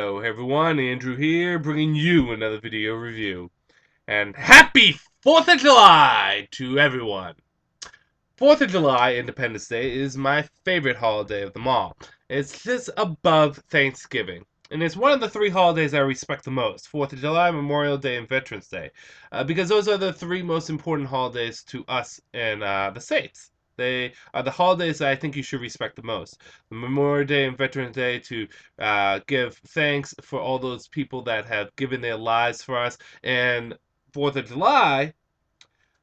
Yo everyone, Andrew here, bringing you another video review. And happy 4th of July to everyone! 4th of July, Independence Day, is my favorite holiday of them all. It's just above Thanksgiving. And it's one of the three holidays I respect the most: 4th of July, Memorial Day, and Veterans Day. Because those are the three most important holidays to us in the States. They are the holidays that I think you should respect the most. The Memorial Day and Veterans Day to give thanks for all those people that have given their lives for us. And 4th of July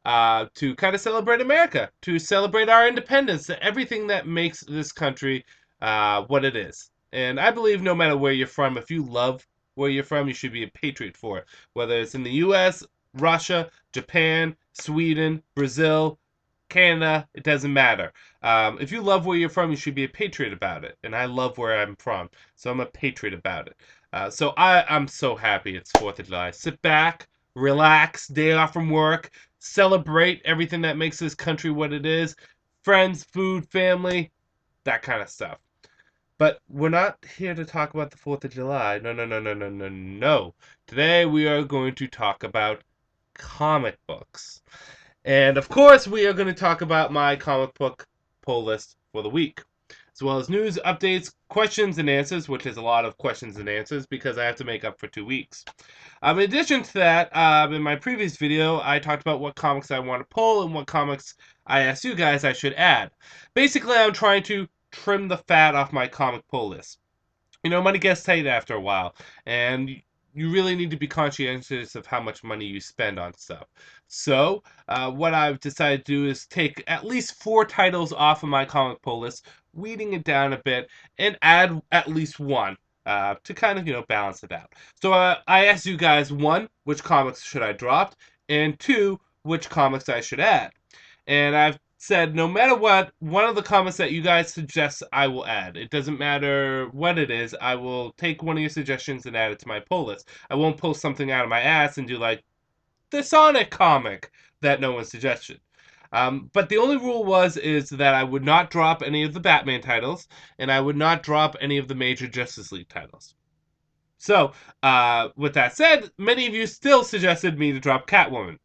to kind of celebrate America, to celebrate our independence, everything that makes this country what it is. And I believe no matter where you're from, if you love where you're from, you should be a patriot for it. Whether it's in the U.S., Russia, Japan, Sweden, Brazil, Canada, it doesn't matter. If you love where you're from, you should be a patriot about it. And I love where I'm from, so I'm a patriot about it. So I'm so happy it's 4th of July. Sit back, relax, day off from work, celebrate everything that makes this country what it is. Friends, food, family, that kind of stuff. But we're not here to talk about the 4th of July. No, no, no, no, no, no, no. Today we are going to talk about comic books. And of course, we are going to talk about my comic book pull list for the week, as well as news, updates, questions and answers, which is a lot of questions and answers because I have to make up for 2 weeks. In addition to that, in my previous video, I talked about what comics I want to pull and what comics I asked you guys I should add. Basically, I'm trying to trim the fat off my comic pull list. You know, money gets tight after a while, and you really need to be conscientious of how much money you spend on stuff. So, what I've decided to do is take at least 4 titles off of my comic pull list, weeding it down a bit, and add at least one to kind of, balance it out. So, I asked you guys, 1, which comics should I drop, and 2, which comics I should add. And I've said no matter what, one of the comments that you guys suggest I will add. It doesn't matter what it is, I will take one of your suggestions and add it to my pull list. I won't pull something out of my ass and do like the Sonic comic that no one suggested. But the only rule is that I would not drop any of the Batman titles, and I would not drop any of the major Justice League titles. So, with that said, many of you still suggested me to drop Catwoman.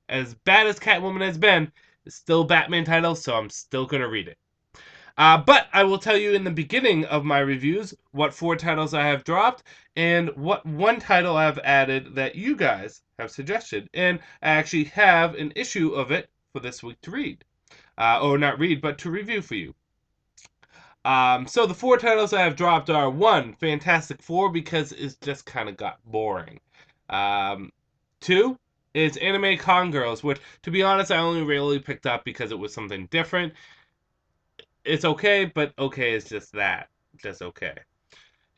As bad as Catwoman has been, it's still a Batman title, so I'm still going to read it. But I will tell you in the beginning of my reviews what 4 titles I have dropped and what 1 title I have added that you guys have suggested. And I actually have an issue of it for this week to read. Or not read, but to review for you. So the 4 titles I have dropped are 1, Fantastic Four, because it just kind of got boring. 2, is Anime Con Girls, which, to be honest, I only really picked up because it was something different. It's okay, but okay is just that. Just okay.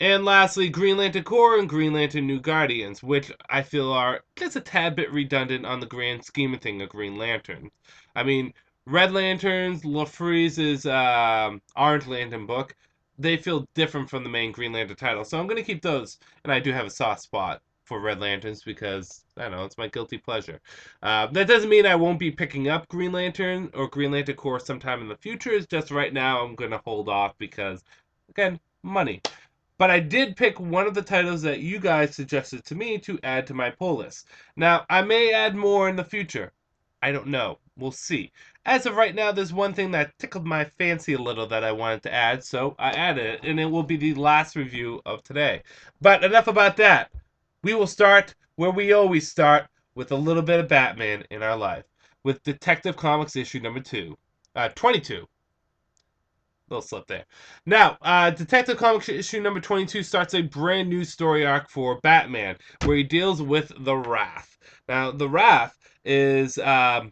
And lastly, Green Lantern Corps and Green Lantern New Guardians, which I feel are just a tad bit redundant on the grand scheme of things of Green Lantern. I mean, Red Lanterns, LaFreeze's Orange Lantern book, they feel different from the main Green Lantern title. So I'm going to keep those, and I do have a soft spot for Red Lanterns because, I don't know, it's my guilty pleasure. That doesn't mean I won't be picking up Green Lantern or Green Lantern Corps sometime in the future. It's just right now I'm going to hold off because, again, money. But I did pick one of the titles that you guys suggested to me to add to my pull list. Now, I may add more in the future. I don't know. We'll see. As of right now, there's one thing that tickled my fancy a little that I wanted to add, so I added it, and it will be the last review of today. But enough about that. We will start where we always start, with a little bit of Batman in our life, with Detective Comics issue number 22. Little slip there. Now, Detective Comics issue number 22 starts a brand new story arc for Batman, where he deals with the Wrath. Now, the Wrath is a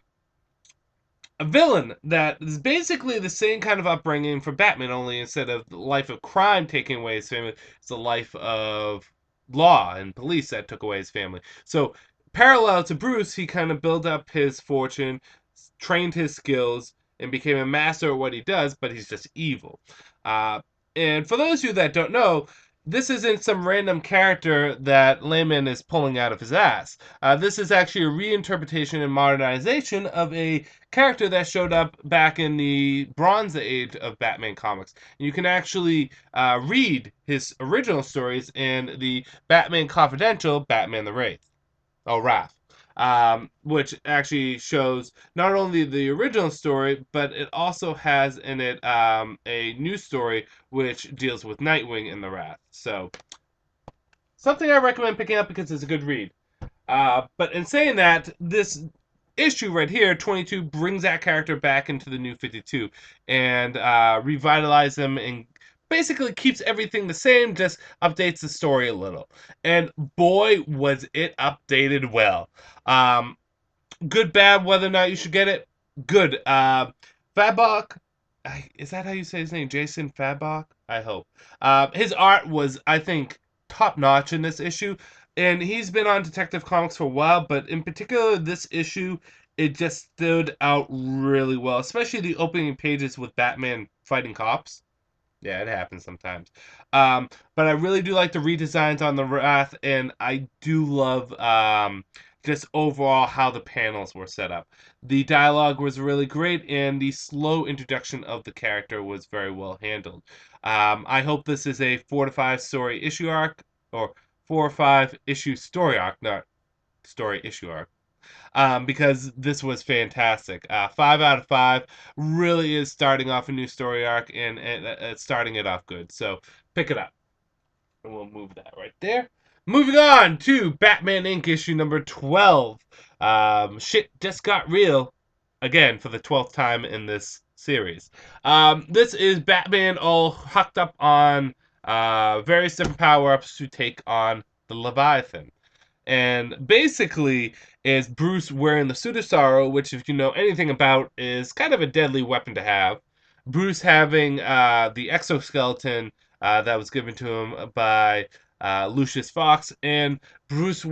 villain that is basically the same kind of upbringing for Batman, only instead of the life of crime taking away his family, it's a life of law and police that took away his family. So, parallel to Bruce, he kind of built up his fortune, trained his skills, and became a master at what he does, but he's just evil. And for those of you that don't know, this isn't some random character that Layman is pulling out of his ass. This is actually a reinterpretation and modernization of a character that showed up back in the Bronze Age of Batman comics. You can actually read his original stories in the Batman Confidential, Batman the Wraith. Oh, Wrath. Which actually shows not only the original story, but it also has in it a new story which deals with Nightwing in the Wrath. So, something I recommend picking up because it's a good read. But in saying that, this issue right here, 22, brings that character back into the new 52 and revitalizes him and basically keeps everything the same, just updates the story a little. And boy, was it updated well. Um, Good, bad, whether or not you should get it. Good. Fabok, is that how you say his name? Jason Fabok? I hope. His art was, I think, top notch in this issue, and he's been on Detective Comics for a while, but in particular, this issue, it just stood out really well, especially the opening pages with Batman fighting cops. Yeah, it happens sometimes. But I really do like the redesigns on the Wrath, and I do love just overall how the panels were set up. The dialogue was really great, and the slow introduction of the character was very well handled. I hope this is a 4 to 5 story issue arc, or 4 or 5 issue story arc, not story issue arc, because this was fantastic. 5 out of 5 really is starting off a new story arc and starting it off good. So pick it up. And we'll move that right there. Moving on to Batman Inc. issue number 12. Shit just got real again for the 12th time in this series. This is Batman all hucked up on various different power ups to take on the Leviathan. And basically is Bruce wearing the suit of sorrow, which, if you know anything about, is kind of a deadly weapon to have. Bruce having the exoskeleton that was given to him by Lucius Fox, and Bruce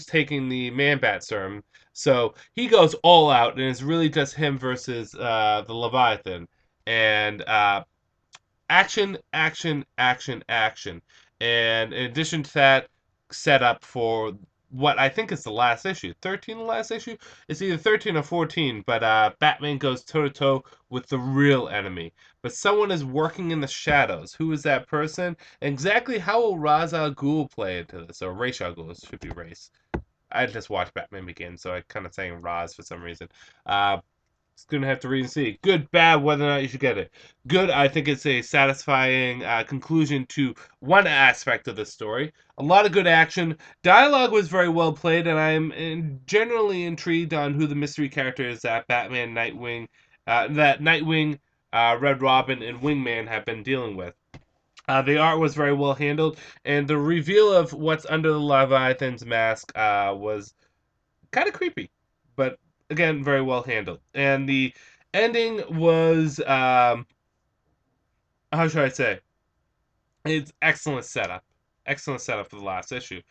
taking the Man Bat serum. So he goes all out, and it's really just him versus the Leviathan. And action, action, action, action. And in addition to that, set up for what I think is the last issue. 13, the last issue? It's either 13 or 14, but Batman goes toe to toe with the real enemy. But someone is working in the shadows. Who is that person? And exactly how will Ra's al Ghul play into this? Or Ra's al Ghul, it should be Ra's. I just watched Batman Begins, so I kind of saying Ra's for some reason. It's gonna have to read and see. Good, bad, whether or not you should get it. Good, I think it's a satisfying conclusion to one aspect of the story. A lot of good action. Dialogue was very well played, and I'm generally intrigued on who the mystery character is that Nightwing, Red Robin, and Wingman have been dealing with. The art was very well handled, and the reveal of what's under the Leviathan's mask was kind of creepy, but again, very well handled. And the ending was, how should I say? It's excellent setup. Excellent setup for the last issue.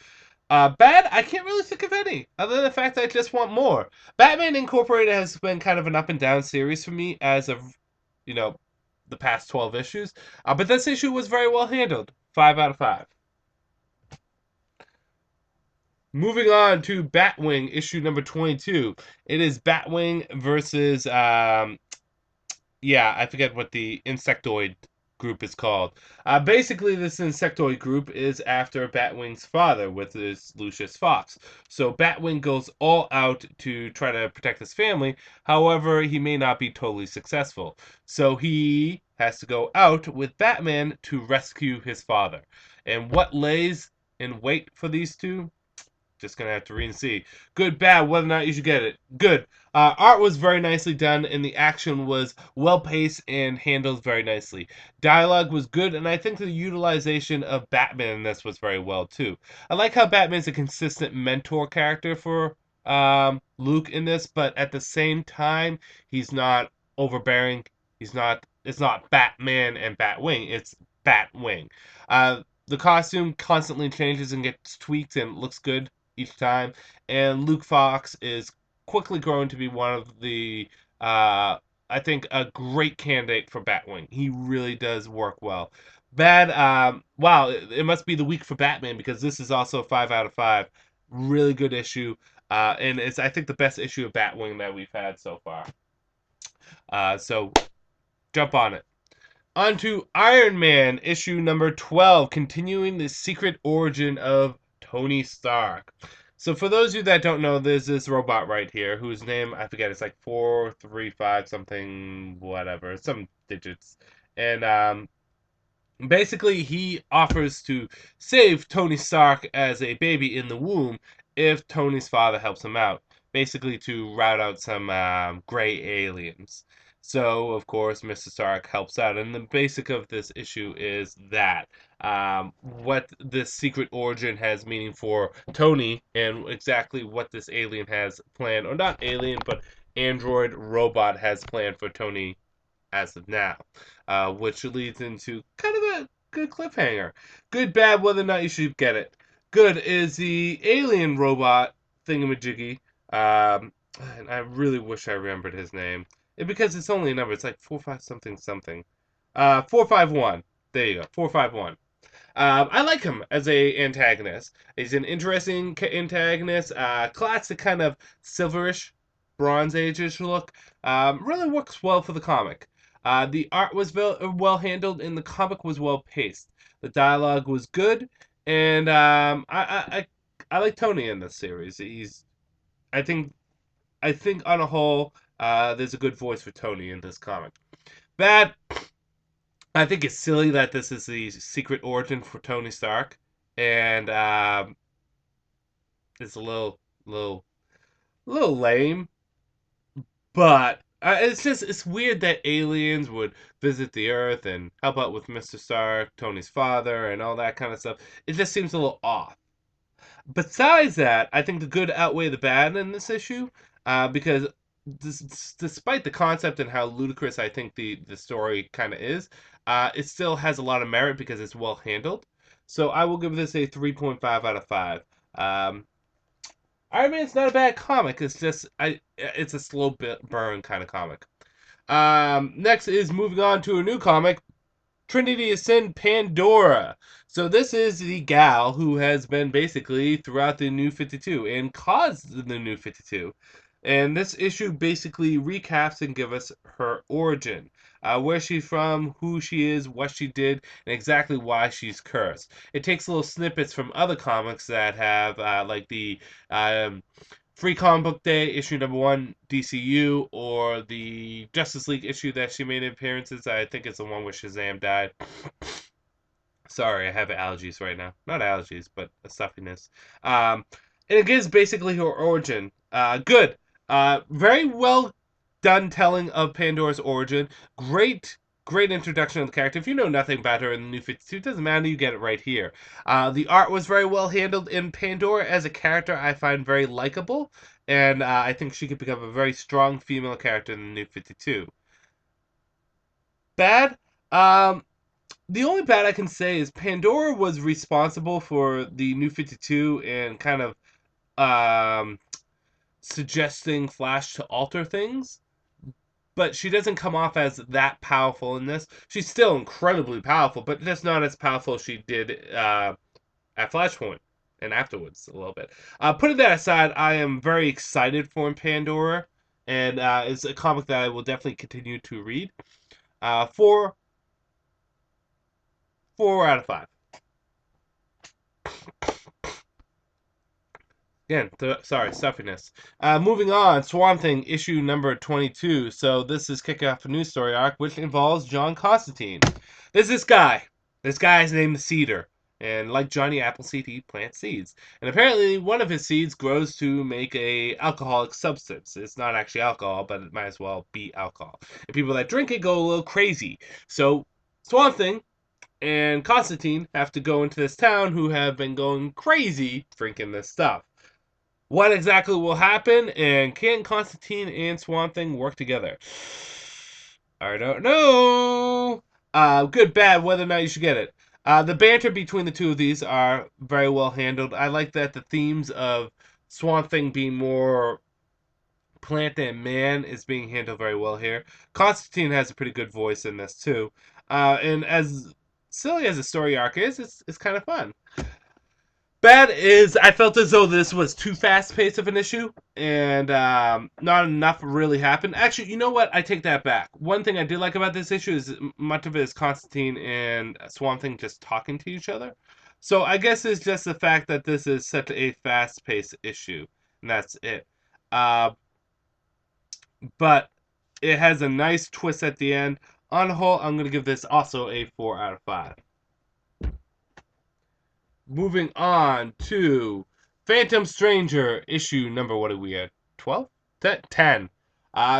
Bad, I can't really think of any, other than the fact that I just want more. Batman Incorporated has been kind of an up and down series for me as of, you know, the past 12 issues. But this issue was very well handled. 5 out of 5. Moving on to Batwing issue number 22. It is Batwing versus yeah, I forget what the insectoid group is called. Basically, this insectoid group is after Batwing's father, with his Lucius Fox. So Batwing goes all out to try to protect his family. However, he may not be totally successful. So he has to go out with Batman to rescue his father. And what lays in wait for these two? Just gonna have to read and see. Good, bad, whether or not you should get it. Good. Art was very nicely done, and the action was well paced and handled very nicely. Dialogue was good, and I think the utilization of Batman in this was very well too. I like how Batman's a consistent mentor character for Luke in this, but at the same time, he's not overbearing. He's not. It's not Batman and Batwing. It's Batwing. The costume constantly changes and gets tweaked and looks good each time. And Luke Fox is quickly growing to be one of the, I think, a great candidate for Batwing. He really does work well. Bad. Wow, it must be the week for Batman because this is also a 5 out of 5. Really good issue. And it's, I think, the best issue of Batwing that we've had so far. So jump on it. On to Iron Man, issue number 12, continuing the secret origin of Tony Stark. So for those of you that don't know, there's this robot right here whose name, I forget, it's like 435 something, whatever, some digits. And basically, he offers to save Tony Stark as a baby in the womb if Tony's father helps him out. Basically, to rout out some gray aliens. So, of course, Mr. Stark helps out. And the basic of this issue is that what this secret origin has meaning for Tony and exactly what this alien has planned, or not alien, but android robot has planned for Tony as of now, which leads into kind of a good cliffhanger. Good, bad, whether or not you should get it. Good is the alien robot thingamajiggy. And I really wish I remembered his name. Because it's only a number. It's like 45 something something. 451. There you go. 451. I like him as a antagonist. He's an interesting antagonist. Classic kind of silverish, Bronze Age-ish look. Really works well for the comic. The art was well handled, and the comic was well paced. The dialogue was good, and I like Tony in this series. I think I think on a whole, there's a good voice for Tony in this comic. Bad. I think it's silly that this is the secret origin for Tony Stark, and it's a little lame. But it's weird that aliens would visit the Earth and help out with Mr. Stark, Tony's father, and all that kind of stuff. It just seems a little off. Besides that, I think the good outweigh the bad in this issue, because despite the concept and how ludicrous I think the story kind of is, it still has a lot of merit because it's well handled. So I will give this a 3.5 out of 5. Um, Iron Man's not a bad comic. It's a slow burn kind of comic. Next is moving on to a new comic, Trinity of Sin Pandora. So this is the gal who has been basically throughout the New 52 and caused the New 52. And this issue basically recaps and gives us her origin, where she's from, who she is, what she did, and exactly why she's cursed. It takes little snippets from other comics that have, like the Free Comic Book Day issue number 1 DCU, or the Justice League issue that she made appearances. I think it's the one where Shazam died. Sorry, I have allergies right now. Not allergies, but a stuffiness. And it gives basically her origin. Good. Very well done telling of Pandora's origin. Great introduction of the character. If you know nothing about her in the New 52, it doesn't matter, you get it right here. The art was very well handled, in Pandora as a character I find very likable, and I think she could become a very strong female character in the New 52. Bad? The only bad I can say is Pandora was responsible for the New 52 and kind of um, suggesting Flash to alter things, but she doesn't come off as that powerful in this. She's still incredibly powerful, but just not as powerful as she did at Flashpoint and afterwards a little bit. Putting that aside, I am very excited for Pandora, and it's a comic that I will definitely continue to read. Four out of 5. Again, sorry, stuffiness. Moving on, Swamp Thing, issue number 22. So this is kicking off a news story arc, which involves John Constantine. There's this guy. This guy is named Cedar. And like Johnny Appleseed, he plants seeds. And apparently one of his seeds grows to make a alcoholic substance. It's not actually alcohol, but it might as well be alcohol. And people that drink it go a little crazy. So Swamp Thing and Constantine have to go into this town who have been going crazy drinking this stuff. What exactly will happen, and can Constantine and Swamp Thing work together? I don't know. Good, bad, whether or not you should get it. The banter between the two of these are very well handled. I like that the themes of Swamp Thing being more plant than man is being handled very well here. Constantine has a pretty good voice in this too. And as silly as a story arc is, it's kind of fun. Bad is I felt as though this was too fast paced of an issue, and not enough really happened. Actually, you know what? I take that back. One thing I did like about this issue is much of it is Constantine and Swamp Thing just talking to each other. So I guess it's just the fact that this is such a fast paced issue, and that's it. Uh, but it has a nice twist at the end. On the whole, I'm going to give this also a 4 out of 5. Moving on to Phantom Stranger issue number, what are we at? 12? 10.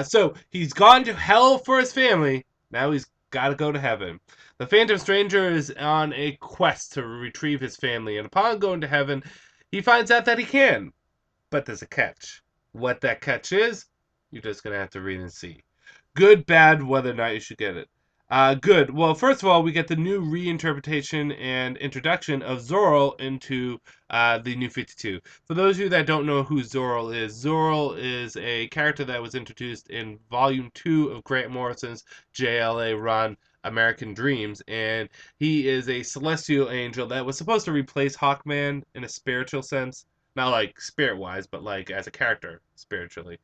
So he's gone to hell for his family. Now he's got to go to heaven. The Phantom Stranger is on a quest to retrieve his family, and upon going to heaven, he finds out that he can. But there's a catch. What that catch is, you're just going to have to read and see. Good, bad, whether or not you should get it. Good. Well, first of all, we get the new reinterpretation and introduction of Zorro into the New 52. For those of you that don't know who Zorro is a character that was introduced in Volume 2 of Grant Morrison's JLA run, American Dreams, and he is a celestial angel that was supposed to replace Hawkman in a spiritual sense. Not like spirit-wise, but like as a character, spiritually.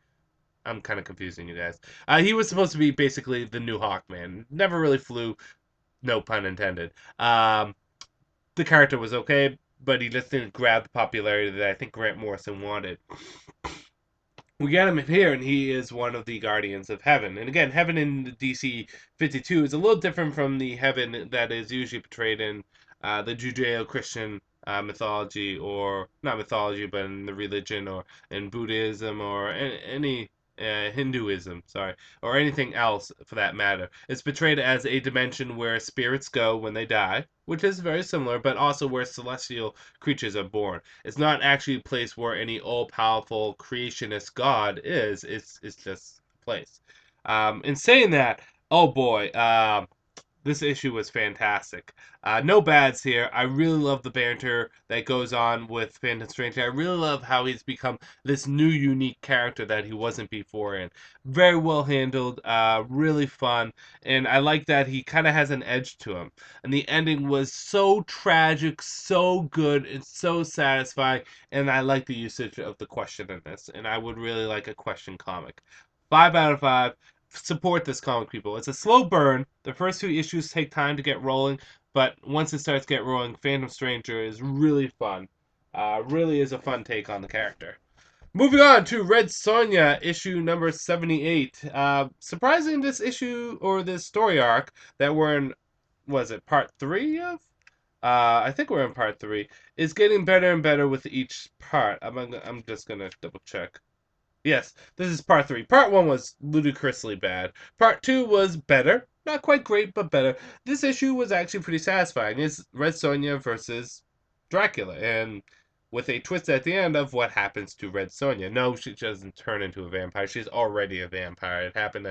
I'm kind of confusing you guys. He was supposed to be basically the new Hawkman. Never really flew, no pun intended. The character was okay, but he just didn't grab the popularity that I think Grant Morrison wanted. We get him here, and he is one of the Guardians of Heaven. And again, Heaven in the DC 52 is a little different from the Heaven that is usually portrayed in the Judeo-Christian mythology, or not mythology, but in the religion, or in Buddhism, or any Hinduism, sorry, or anything else for that matter. It's portrayed as a dimension where spirits go when they die, which is very similar, but also where celestial creatures are born. It's not actually a place where any all-powerful creationist god is. It's just a place. In saying that, oh boy, this issue was fantastic. No bads here. I really love the banter that goes on with Phantom Stranger. I really love how he's become this new unique character that he wasn't before in. Very well handled, really fun, and I like that he kind of has an edge to him. And the ending was so tragic, so good, and so satisfying, and I like the usage of the question in this, and I would really like a question comic. 5 out of 5. Support this comic, people. It's a slow burn. The first two issues take time to get rolling, but once it starts to get rolling, Phantom Stranger is really fun. Really is a fun take on the character. Moving on to Red Sonja, issue number 78. Surprising this issue, or this story arc, that we're in, was it part 3 of? I think we're in part 3. Is getting better and better with each part. I'm just going to double check. Yes, this is part 3. Part 1 was ludicrously bad. Part 2 was better. Not quite great, but better. This issue was actually pretty satisfying. It's Red Sonja versus Dracula, and with a twist at the end of what happens to Red Sonja. No, she doesn't turn into a vampire. She's already a vampire. It happened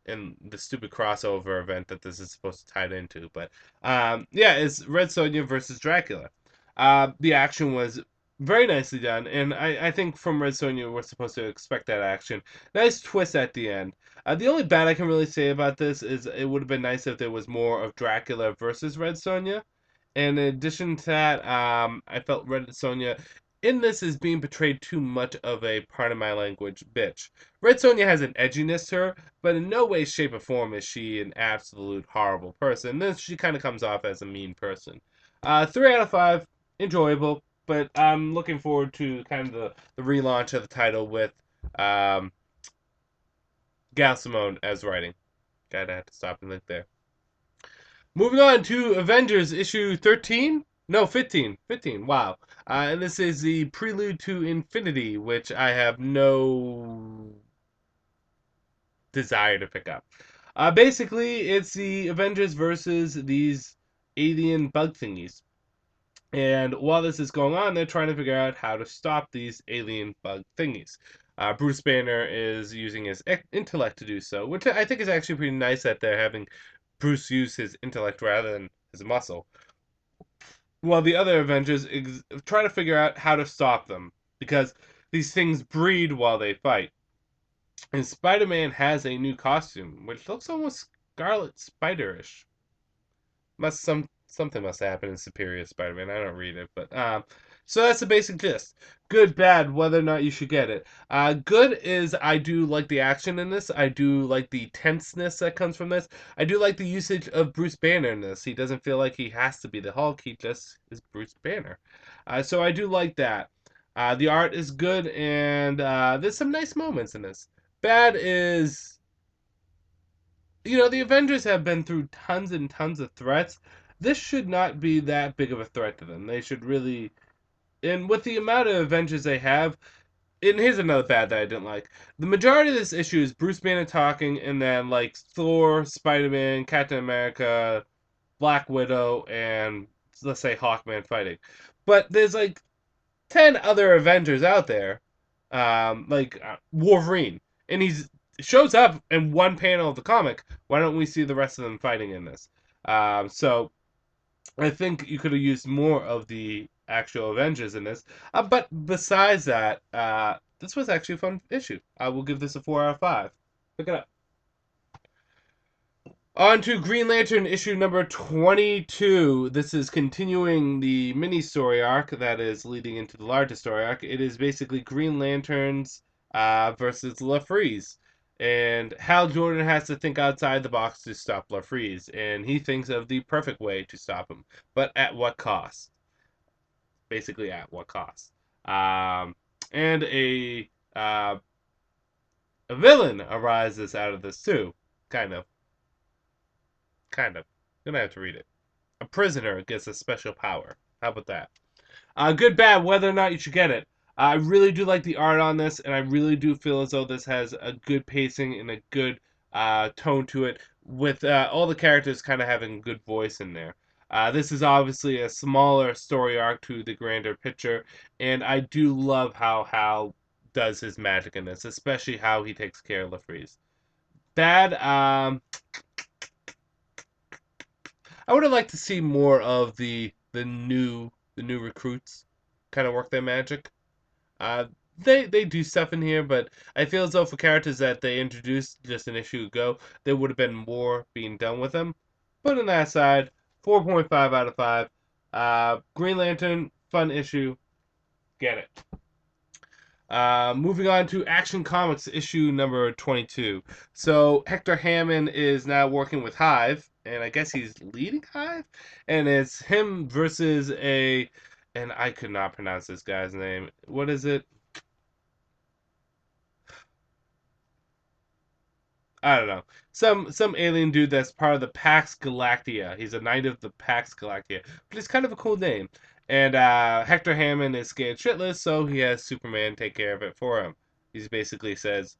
in the stupid crossover event that this is supposed to tie it into. But yeah, it's Red Sonja versus Dracula. The action was very nicely done, and I think from Red Sonja we're supposed to expect that action. Nice twist at the end. The only bad I can really say about this is it would have been nice if there was more of Dracula versus Red Sonja. And in addition to that, I felt Red Sonja in this is being portrayed too much of a, part of my language, bitch. Red Sonja has an edginess to her, but in no way, shape, or form is she an absolute horrible person. Then she kind of comes off as a mean person. 3 out of 5, enjoyable, but I'm looking forward to kind of the relaunch of the title with Gal Simone as writing. Gotta have to stop and look there. Moving on to Avengers issue 13? No, 15. 15, wow. And this is the Prelude to Infinity, which I have no desire to pick up. Basically, it's the Avengers versus these alien bug thingies. And while this is going on, they're trying to figure out how to stop these alien bug thingies. Bruce Banner is using his intellect to do so, which I think is actually pretty nice that they're having Bruce use his intellect rather than his muscle. While the other Avengers try to figure out how to stop them, because these things breed while they fight. And Spider-Man has a new costume, which looks almost Scarlet Spider-ish. Must something must happen in Superior Spider-Man. I don't read it, but so that's the basic gist. Good, bad, whether or not you should get it. Good is I do like the action in this. I do like the tenseness that comes from this. I do like the usage of Bruce Banner in this. He doesn't feel like he has to be the Hulk. He just is Bruce Banner. So I do like that. The art is good, and there's some nice moments in this. Bad is, the Avengers have been through tons and tons of threats. This should not be that big of a threat to them. They should really, and with the amount of Avengers they have, and here's another bad that I didn't like. The majority of this issue is Bruce Banner talking, and then like Thor, Spider-Man, Captain America, Black Widow, and let's say Hawkman fighting. But there's like 10 other Avengers out there, like Wolverine, and he shows up in one panel of the comic. Why don't we see the rest of them fighting in this? So I think you could have used more of the actual Avengers in this. But besides that, this was actually a fun issue. I will give this a 4 out of 5. Look it up. On to Green Lantern issue number 22. This is continuing the mini story arc that is leading into the larger story arc. It is basically Green Lanterns versus LaFreeze. And Hal Jordan has to think outside the box to stop LaFreeze. And he thinks of the perfect way to stop him. But at what cost? Basically, at what cost? And a villain arises out of this too. Kind of. Gonna have to read it. A prisoner gets a special power. How about that? Good, bad, whether or not you should get it. I really do like the art on this, and I really do feel as though this has a good pacing and a good tone to it, with all the characters kind of having a good voice in there. This is obviously a smaller story arc to the grander picture, and I do love how Hal does his magic in this, especially how he takes care of LaFreeze. Bad, I would have liked to see more of the new recruits kind of work their magic. Uh, they do stuff in here, but I feel as though for characters that they introduced just an issue ago, there would have been more being done with them. But on that side, 4.5 out of 5. Green Lantern, fun issue. Get it. Moving on to Action Comics issue number 22. So Hector Hammond is now working with Hive, and I guess he's leading Hive, and it's him versus and I could not pronounce this guy's name. What is it? I don't know. Some alien dude that's part of the Pax Galactica. He's a knight of the Pax Galactica, but it's kind of a cool name. And Hector Hammond is scared shitless, so he has Superman take care of it for him. He basically says,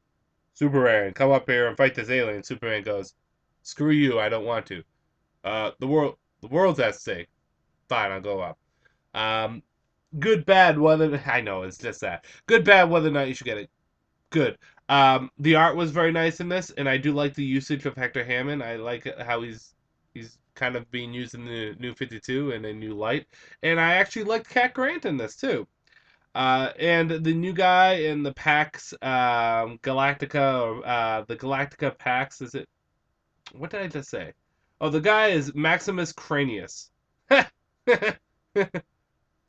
"Superman, come up here and fight this alien." Superman goes, "Screw you, I don't want to. The world's at stake. Fine, I'll go up." Um, Good, bad, whether I know it's just that. Good, bad, whether or not you should get it. Good. The art was very nice in this, and I do like the usage of Hector Hammond. I like how he's kind of being used in the New 52 in a new light, and I actually liked Cat Grant in this too. And the new guy in the PAX Galactica, or the Galactica PAX, is it? What did I just say? Oh, the guy is Maximus Cranius.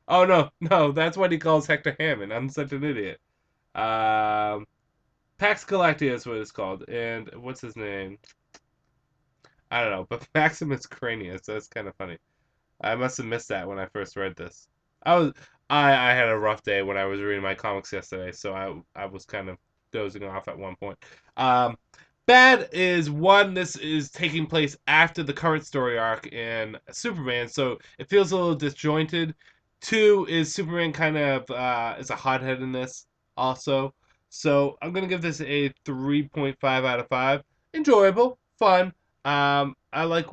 Oh no, that's what he calls Hector Hammond. I'm such an idiot. Um, Pax Galactica is what it's called, and what's his name? I don't know, but Maximus Cranius. That's kind of funny. I must have missed that when I first read this. I was I had a rough day when I was reading my comics yesterday, so I was kind of dozing off at one point. Um, Bad is one. This is taking place after the current story arc in Superman, so it feels a little disjointed. Two is Superman kind of is a hothead in this also, so I'm gonna give this a 3.5 out of 5. Enjoyable, fun. I like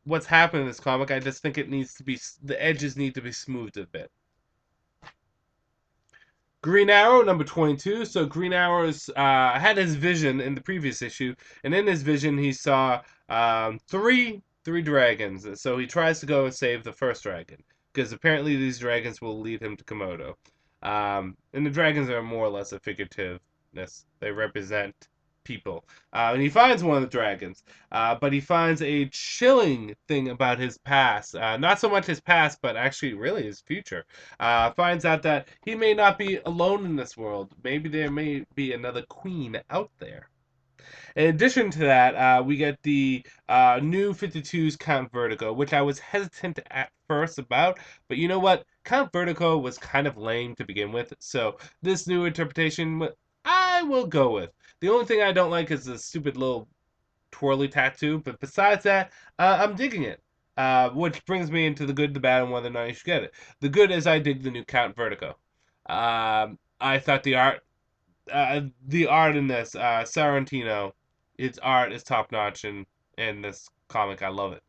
what's happening in this comic. I just think it needs to be, the edges need to be smoothed a bit. Green Arrow number 22. So Green Arrow's had his vision in the previous issue, and in his vision he saw three dragons. So he tries to go and save the first dragon because apparently these dragons will lead him to Komodo. And the dragons are more or less a figurativeness. They represent people. And he finds one of the dragons, but he finds a chilling thing about his past. Not so much his past, but actually, really, his future. Finds out that he may not be alone in this world. Maybe there may be another queen out there. In addition to that, we get the new 52's Count Vertigo, which I was hesitant at first about, but you know what? Count Vertigo was kind of lame to begin with, so this new interpretation, I will go with. The only thing I don't like is the stupid little twirly tattoo, but besides that, I'm digging it. Which brings me into the good, the bad, and whether or not you should get it. The good is I dig the new Count Vertigo. I thought the art in this, Sorrentino, its art is top notch in this comic. I love it.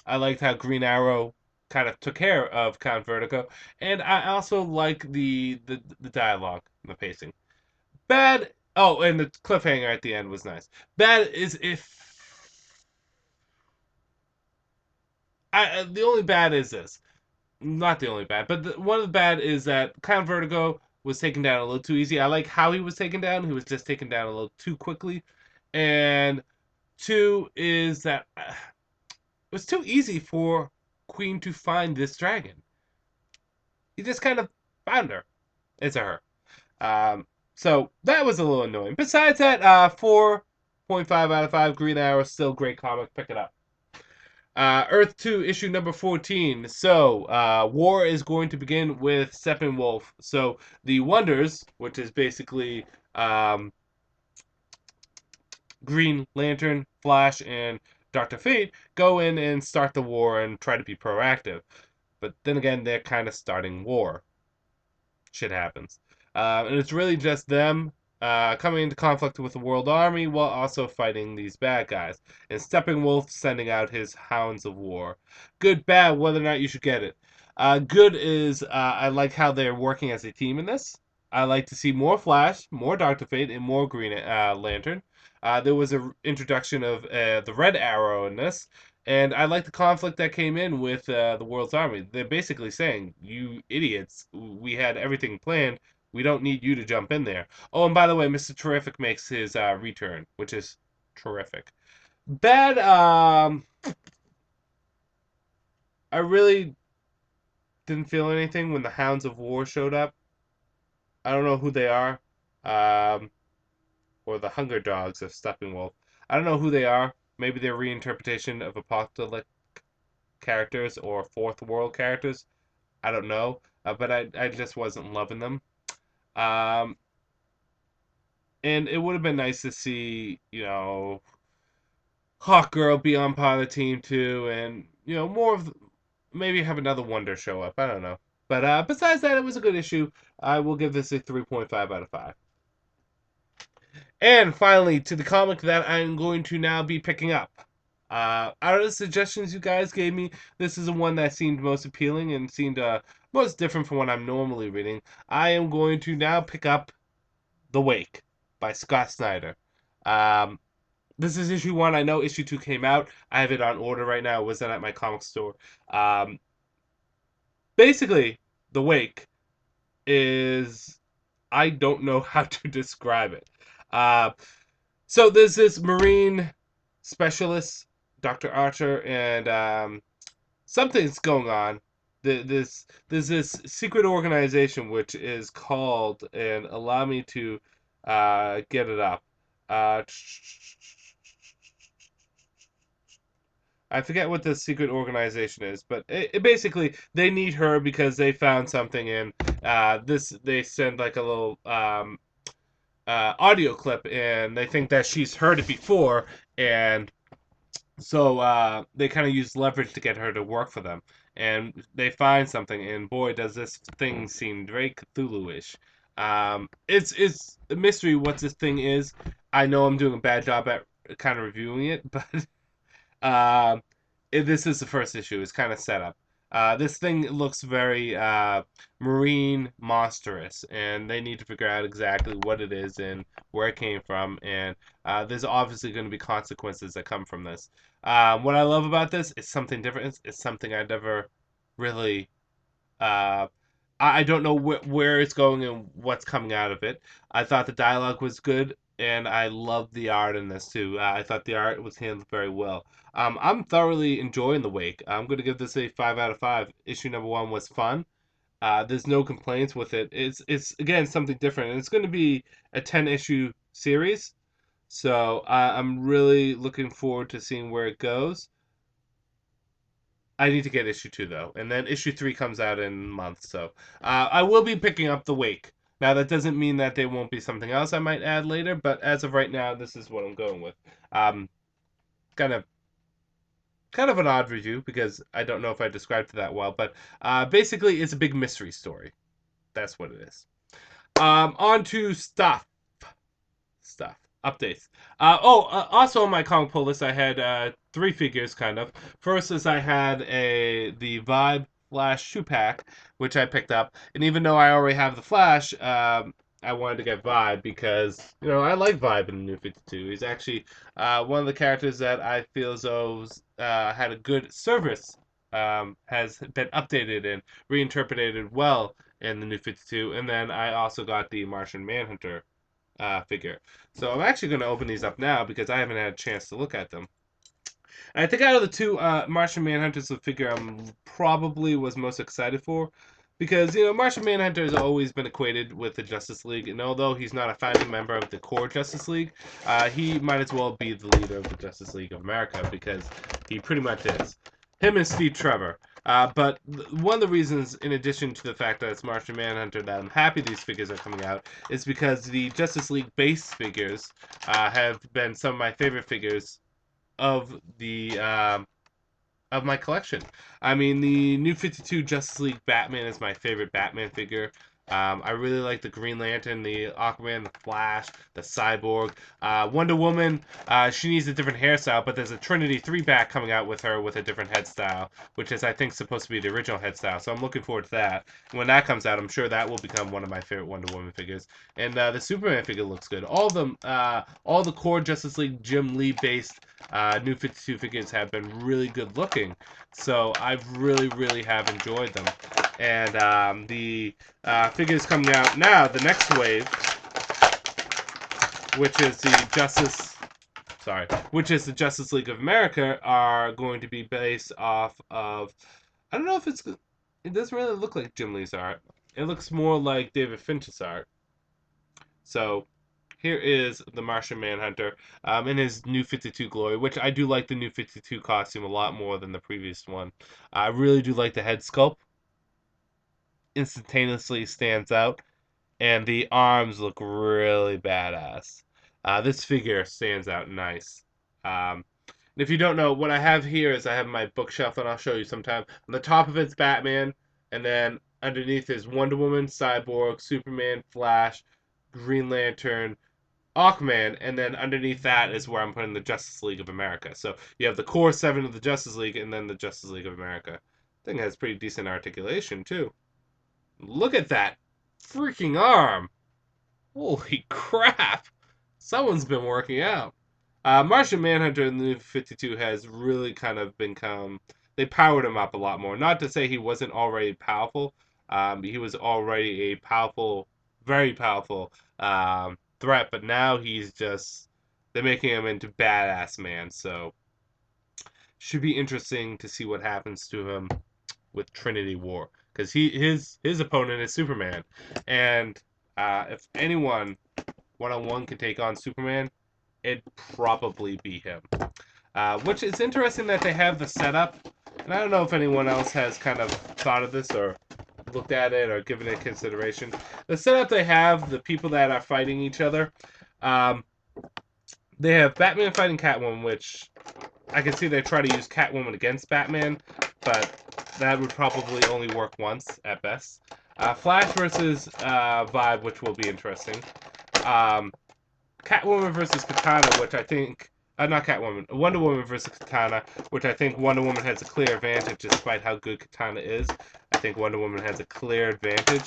I liked how Green Arrow kind of took care of Count Vertigo, and I also like the dialogue, and the pacing. Bad. Oh, and the cliffhanger at the end was nice. Bad is if the only bad is this. Not the only bad, but one of the bad is that Count Vertigo was taken down a little too easy. I like how he was taken down. He was just taken down a little too quickly. And two is that it was too easy for Queen to find this dragon. He just kind of found her. It's a her. So that was a little annoying. Besides that, 4.5 out of 5. Green Arrow, still great comic. Pick it up. Earth 2, issue number 14. So, war is going to begin with Steppenwolf. So, the Wonders, which is basically Green Lantern, Flash, and Dr. Fate, go in and start the war and try to be proactive. But then again, they're kind of starting war. Shit happens. And it's really just them coming into conflict with the World Army while also fighting these bad guys. And Steppenwolf sending out his Hounds of War. Good, bad, whether or not you should get it. Good is I like how they're working as a team in this. I like to see more Flash, more Dr. Fate, and more Green Lantern. There was an introduction of the Red Arrow in this, and I like the conflict that came in with the World's Army. They're basically saying, you idiots, we had everything planned. We don't need you to jump in there. Oh, and by the way, Mr. Terrific makes his return, which is terrific. Bad, I really didn't feel anything when the Hounds of War showed up. I don't know who they are. Or the Hunger Dogs of Steppenwolf. I don't know who they are. Maybe they're reinterpretation of apocalyptic characters or fourth world characters. I don't know. But I just wasn't loving them. Um, and it would have been nice to see, Hawk Girl be on part of the team too, and more of maybe have another Wonder show up. I don't know. But besides that, it was a good issue. I will give this a 3.5 out of 5. And finally, to the comic that I'm going to now be picking up. Out of the suggestions you guys gave me, this is the one that seemed most appealing and seemed most different from what I'm normally reading. I am going to now pick up The Wake by Scott Snyder. This is issue 1. I know issue 2 came out. I have it on order right now. It wasn't at my comic store. Basically, The Wake is... I don't know how to describe it. So there's this Marine specialist, Dr. Archer, and something's going on. There's this secret organization which is called, and allow me to get it up. I forget what the secret organization is, but it basically they need her because they found something, and they send like a little audio clip, and they think that she's heard it before, and so they kind of use leverage to get her to work for them. And they find something, and boy, does this thing seem very Cthulhu-ish. It's a mystery what this thing is. I know I'm doing a bad job at kind of reviewing it, but this is the first issue. It's kind of set up. This thing looks very marine monstrous, and they need to figure out exactly what it is and where it came from, and there's obviously going to be consequences that come from this. What I love about this is something different. It's something I never really... I don't know where it's going and what's coming out of it. I thought the dialogue was good. and I love the art in this too. I thought the art was handled very well. I'm thoroughly enjoying the Wake. I'm going to give this a 5 out of 5. Issue number 1 was fun. There's no complaints with it. It's again something different, and it's going to be a 10 issue series. So I'm really looking forward to seeing where it goes. I need to get issue 2 though, and then issue 3 comes out in a month. So I will be picking up the Wake. Now that doesn't mean that there won't be something else I might add later, but as of right now, this is what I'm going with. Um, kind of kind of an odd review because I don't know if I described it that well, but basically it's a big mystery story. That's what it is. On to stuff updates. Also on my comic pull list, I had 3 figures kind of. First is I had the Vibe Flash shoe pack, which I picked up, and even though I already have the Flash, I wanted to get Vibe because I like Vibe in the New 52. He's actually one of the characters that I feel as though had a good service. Has been updated and reinterpreted well in the New 52, and then I also got the Martian Manhunter figure. So I'm actually going to open these up now because I haven't had a chance to look at them. And I think out of the two, Martian Manhunter's the figure I'm probably was most excited for. Because, Martian Manhunter has always been equated with the Justice League, and although he's not a founding member of the core Justice League, he might as well be the leader of the Justice League of America, because he pretty much is. Him and Steve Trevor. But one of the reasons, in addition to the fact that it's Martian Manhunter, that I'm happy these figures are coming out, is because the Justice League base figures have been some of my favorite figures of the of my collection. I mean, the New 52 Justice League Batman is my favorite Batman figure. I really like the Green Lantern, the Aquaman, the Flash, the Cyborg. Wonder Woman, she needs a different hairstyle, but there's a Trinity 3 back coming out with her with a different headstyle, which is, I think, supposed to be the original headstyle. So I'm looking forward to that. When that comes out, I'm sure that will become one of my favorite Wonder Woman figures. And the Superman figure looks good. All of them, all the core Justice League Jim Lee based New 52 figures have been really good looking. So I've really have enjoyed them. And the figures coming out now, the next wave, which is the Justice League of America, are going to be based off of. I don't know if it doesn't really look like Jim Lee's art. It looks more like David Finch's art. So here is the Martian Manhunter in his New 52 glory, which I do like the New 52 costume a lot more than the previous one. I really do like the head sculpt. Instantaneously stands out, and the arms look really badass. This figure stands out nice. And if you don't know, what I have here is I have my bookshelf, and I'll show you sometime. On the top of it's Batman, and then underneath is Wonder Woman, Cyborg, Superman, Flash, Green Lantern, Aquaman, and then underneath that is where I'm putting the Justice League of America. So you have the core 7 of the Justice League, and then the Justice League of America. Thing has pretty decent articulation too. Look at that freaking arm! Holy crap! Someone's been working out. Martian Manhunter in the New 52 has really kind of become. They powered him up a lot more. Not to say he wasn't already powerful. He was already a powerful, very powerful threat, but now he's just. They're making him into badass man. So, should be interesting to see what happens to him with Trinity War. Because his opponent is Superman. And if anyone one-on-one can take on Superman, it'd probably be him. Which is interesting that they have the setup. And I don't know if anyone else has kind of thought of this or looked at it or given it consideration. The setup they have, the people that are fighting each other, they have Batman fighting Catwoman, which I can see they try to use Catwoman against Batman, but that would probably only work once at best. Flash versus Vibe, which will be interesting. Catwoman versus Katana, which I think. Not Catwoman. Wonder Woman versus Katana, which I think Wonder Woman has a clear advantage despite how good Katana is. I think Wonder Woman has a clear advantage.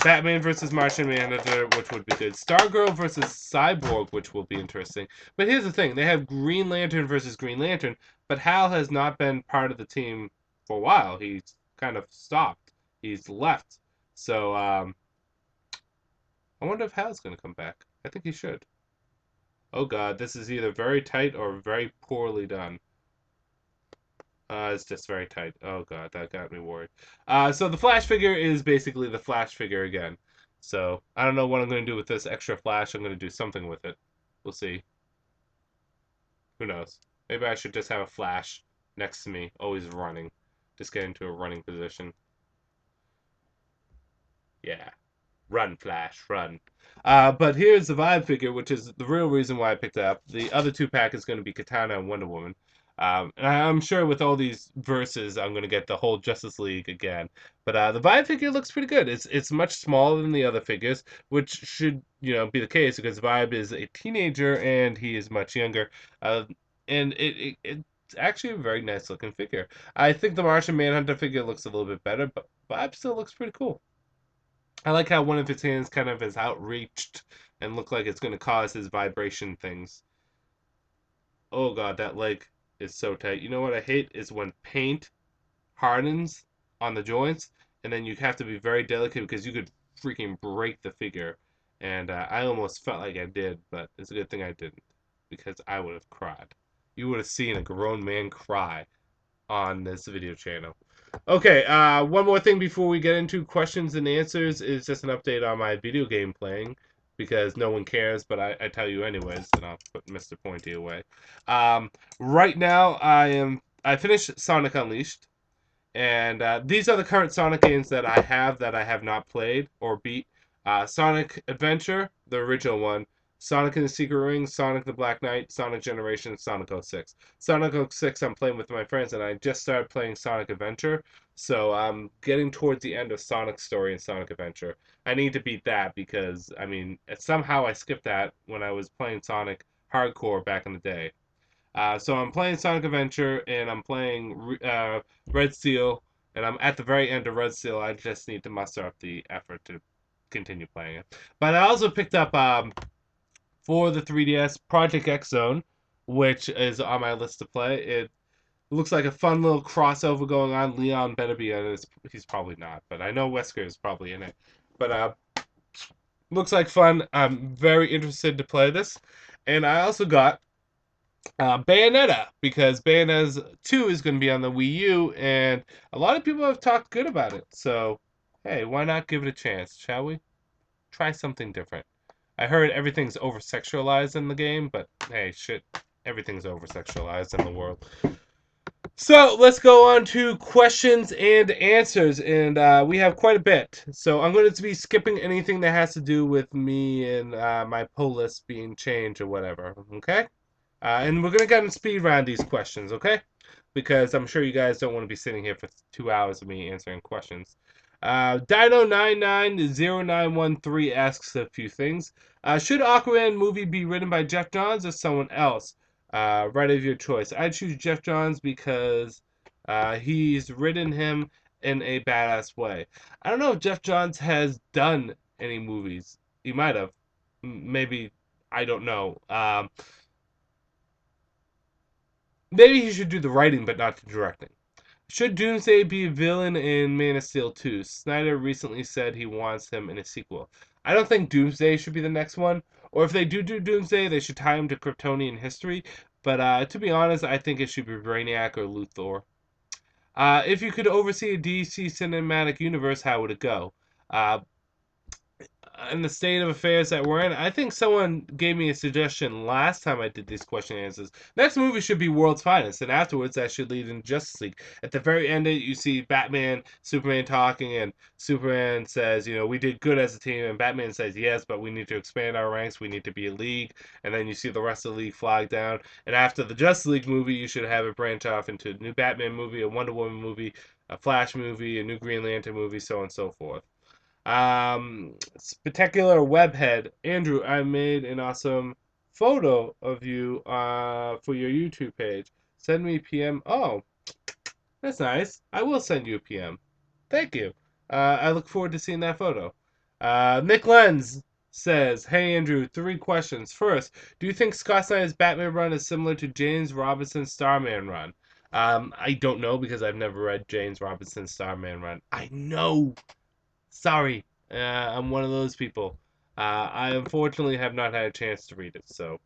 Batman versus Martian Manhunter, which would be good. Stargirl versus Cyborg, which will be interesting. But here's the thing. They have Green Lantern versus Green Lantern, but Hal has not been part of the team for a while. He's kind of stopped. He's left. So, I wonder if Hal's going to come back. I think he should. Oh god, this is either very tight or very poorly done. It's just very tight. Oh god, that got me worried. So the Flash figure is basically the Flash figure again. So I don't know what I'm going to do with this extra Flash. I'm going to do something with it. We'll see. Who knows? Maybe I should just have a Flash next to me, always running. Just get into a running position. Yeah. Run, Flash, run. But here's the Vibe figure, which is the real reason why I picked it up. The other two pack is going to be Katana and Wonder Woman. And I'm sure with all these verses, I'm going to get the whole Justice League again. But the Vibe figure looks pretty good. It's much smaller than the other figures, which should be the case because Vibe is a teenager and he is much younger. And it's actually a very nice looking figure. I think the Martian Manhunter figure looks a little bit better, but Vibe still looks pretty cool. I like how one of his hands kind of is outreached and look like it's going to cause his vibration things. Oh god, that leg is so tight. You know what I hate is when paint hardens on the joints, and then you have to be very delicate because you could freaking break the figure. And I almost felt like I did, but it's a good thing I didn't because I would have cried. You would have seen a grown man cry on this video channel. Okay, one more thing before we get into questions and answers is just an update on my video game playing because no one cares, but I tell you anyways, and I'll put Mr. Pointy away. Right now, I finished Sonic Unleashed, and these are the current Sonic games that I have not played or beat. Sonic Adventure, the original one. Sonic and the Secret Ring, Sonic the Black Knight, Sonic Generations, Sonic 06. Sonic 06 I'm playing with my friends, and I just started playing Sonic Adventure. So I'm getting towards the end of Sonic's story in Sonic Adventure. I need to beat that because, I mean, somehow I skipped that when I was playing Sonic Hardcore back in the day. So I'm playing Sonic Adventure and I'm playing Red Steel, and I'm at the very end of Red Steel. I just need to muster up the effort to continue playing it. But I also picked up for the 3DS Project X Zone, which is on my list to play. It looks like a fun little crossover going on. Leon better be in it. He's probably not, but I know Wesker is probably in it. But looks like fun. I'm very interested to play this. And I also got Bayonetta, because Bayonetta 2 is going to be on the Wii U, and a lot of people have talked good about it. So, hey, why not give it a chance, shall we? Try something different. I heard everything's over-sexualized in the game, but hey, shit, everything's over-sexualized in the world. So, let's go on to questions and answers, and we have quite a bit. So, I'm going to be skipping anything that has to do with me and my poll list being changed or whatever, okay? And we're going to get in speed round these questions, okay? Because I'm sure you guys don't want to be sitting here for 2 hours of me answering questions. Dino990913 asks a few things. Should Aquaman movie be written by Jeff Johns or someone else? Write of your choice. I choose Jeff Johns because he's written him in a badass way. I don't know if Jeff Johns has done any movies. He might have. Maybe. I don't know. Maybe he should do the writing, but not the directing. Should Doomsday be a villain in Man of Steel 2? Snyder recently said he wants him in a sequel. I don't think Doomsday should be the next one. Or if they do Doomsday, they should tie him to Kryptonian history. But to be honest, I think it should be Brainiac or Luthor. If you could oversee a DC cinematic universe, how would it go? In the state of affairs that we're in, I think someone gave me a suggestion last time I did these question and answers. Next movie should be World's Finest, and afterwards that should lead into Justice League. At the very end, you see Batman, Superman talking, and Superman says, we did good as a team, and Batman says, yes, but we need to expand our ranks, we need to be a league, and then you see the rest of the league flag down. And after the Justice League movie, you should have it branch off into a new Batman movie, a Wonder Woman movie, a Flash movie, a new Green Lantern movie, so on and so forth. Spectacular Webhead. Andrew, I made an awesome photo of you for your YouTube page. Send me PM. Oh, that's nice. I will send you a PM. Thank you. I look forward to seeing that photo. Nick Lenz says, hey Andrew, 3 questions. First, do you think Scott Snyder's Batman run is similar to James Robinson's Starman run? I don't know because I've never read James Robinson's Starman run. I know. Sorry, I'm one of those people. I unfortunately have not had a chance to read it, so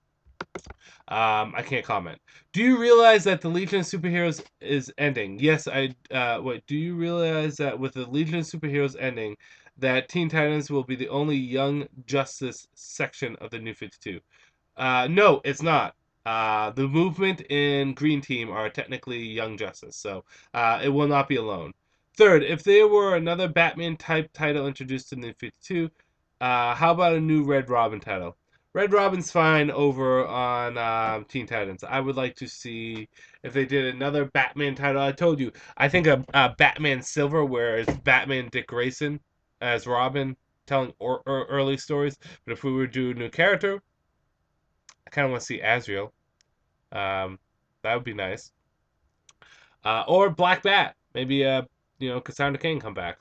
I can't comment. Do you realize that the Legion of Superheroes is ending? Yes, I. Wait. Do you realize that with the Legion of Superheroes ending, that Teen Titans will be the only Young Justice section of the New 52? No, it's not. The movement in Green Team are technically Young Justice, so it will not be alone. Third, if there were another Batman type title introduced in the 52, how about a new Red Robin title? Red Robin's fine over on Teen Titans. I would like to see if they did another Batman title. I told you, I think a Batman Silver, where it's Batman Dick Grayson as Robin telling early stories. But if we were to do a new character, I kind of want to see Azrael. Um, that would be nice. Or Black Bat. Maybe Cassandra Cain come back.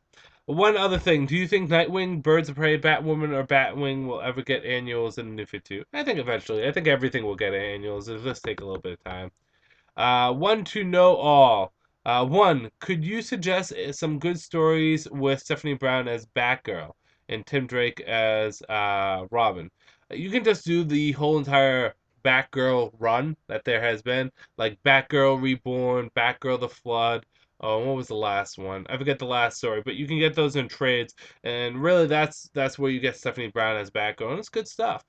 One other thing, do you think Nightwing, Birds of Prey, Batwoman, or Batwing will ever get annuals in the New 52? I think eventually. I think everything will get annuals. It'll just take a little bit of time. One to know all. One, could you suggest some good stories with Stephanie Brown as Batgirl and Tim Drake as Robin? You can just do the whole entire Batgirl run that there has been, like Batgirl Reborn, Batgirl the Flood. Oh, what was the last one? I forget the last story, but you can get those in trades, and really, that's where you get Stephanie Brown as Batgirl, and it's good stuff.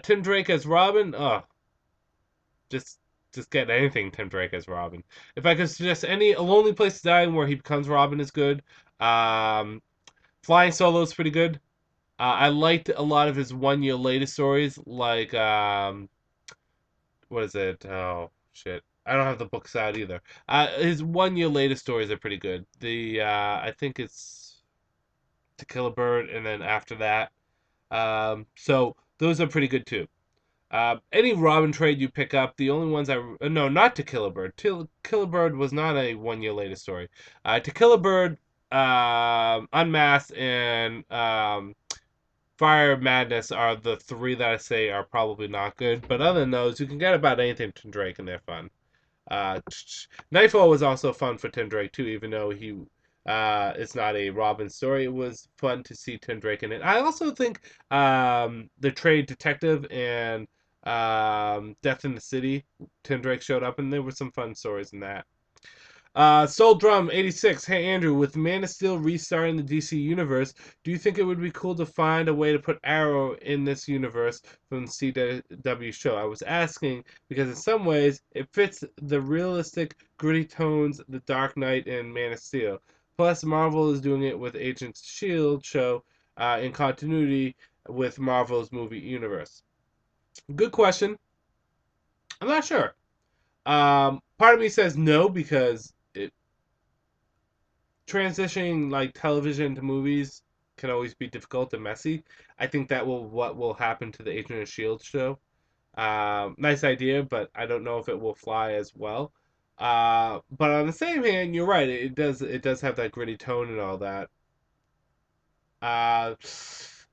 Tim Drake as Robin. Oh, just just get anything Tim Drake as Robin. If I could suggest any A Lonely Place to Die where he becomes Robin is good. Um, Flying Solo is pretty good. I liked a lot of his 1 year later stories, like what is it? Oh shit, I don't have the books out either. His 1 year later stories are pretty good. The I think it's To Kill a Bird, and then after that. So those are pretty good too. Any Robin trade you pick up, the only ones no, not To Kill a Bird. Kill a Bird was not a 1 year later story. To Kill a Bird, Unmasked, and Fire Madness are the three that I say are probably not good. But other than those, you can get about anything from Drake, and they're fun. Uh, Nightfall was also fun for Tim Drake too, even though he it's not a Robin story. It was fun to see Tim Drake in it. I also think the Trade Detective and Death in the City, Tim Drake showed up, and there were some fun stories in that. Soul Drum 86. Hey Andrew, with Man of Steel restarting the DC universe, do you think it would be cool to find a way to put Arrow in this universe from the CW show? I was asking because in some ways it fits the realistic, gritty tones The Dark Knight and Man of Steel. Plus, Marvel is doing it with Agents of Shield show in continuity with Marvel's movie universe. Good question. I'm not sure. Part of me says no because transitioning like television to movies can always be difficult and messy. I think that what will happen to the Agent of Shield show. Nice idea, but I don't know if it will fly as well. But on the same hand, you're right. It does have that gritty tone and all that. Uh,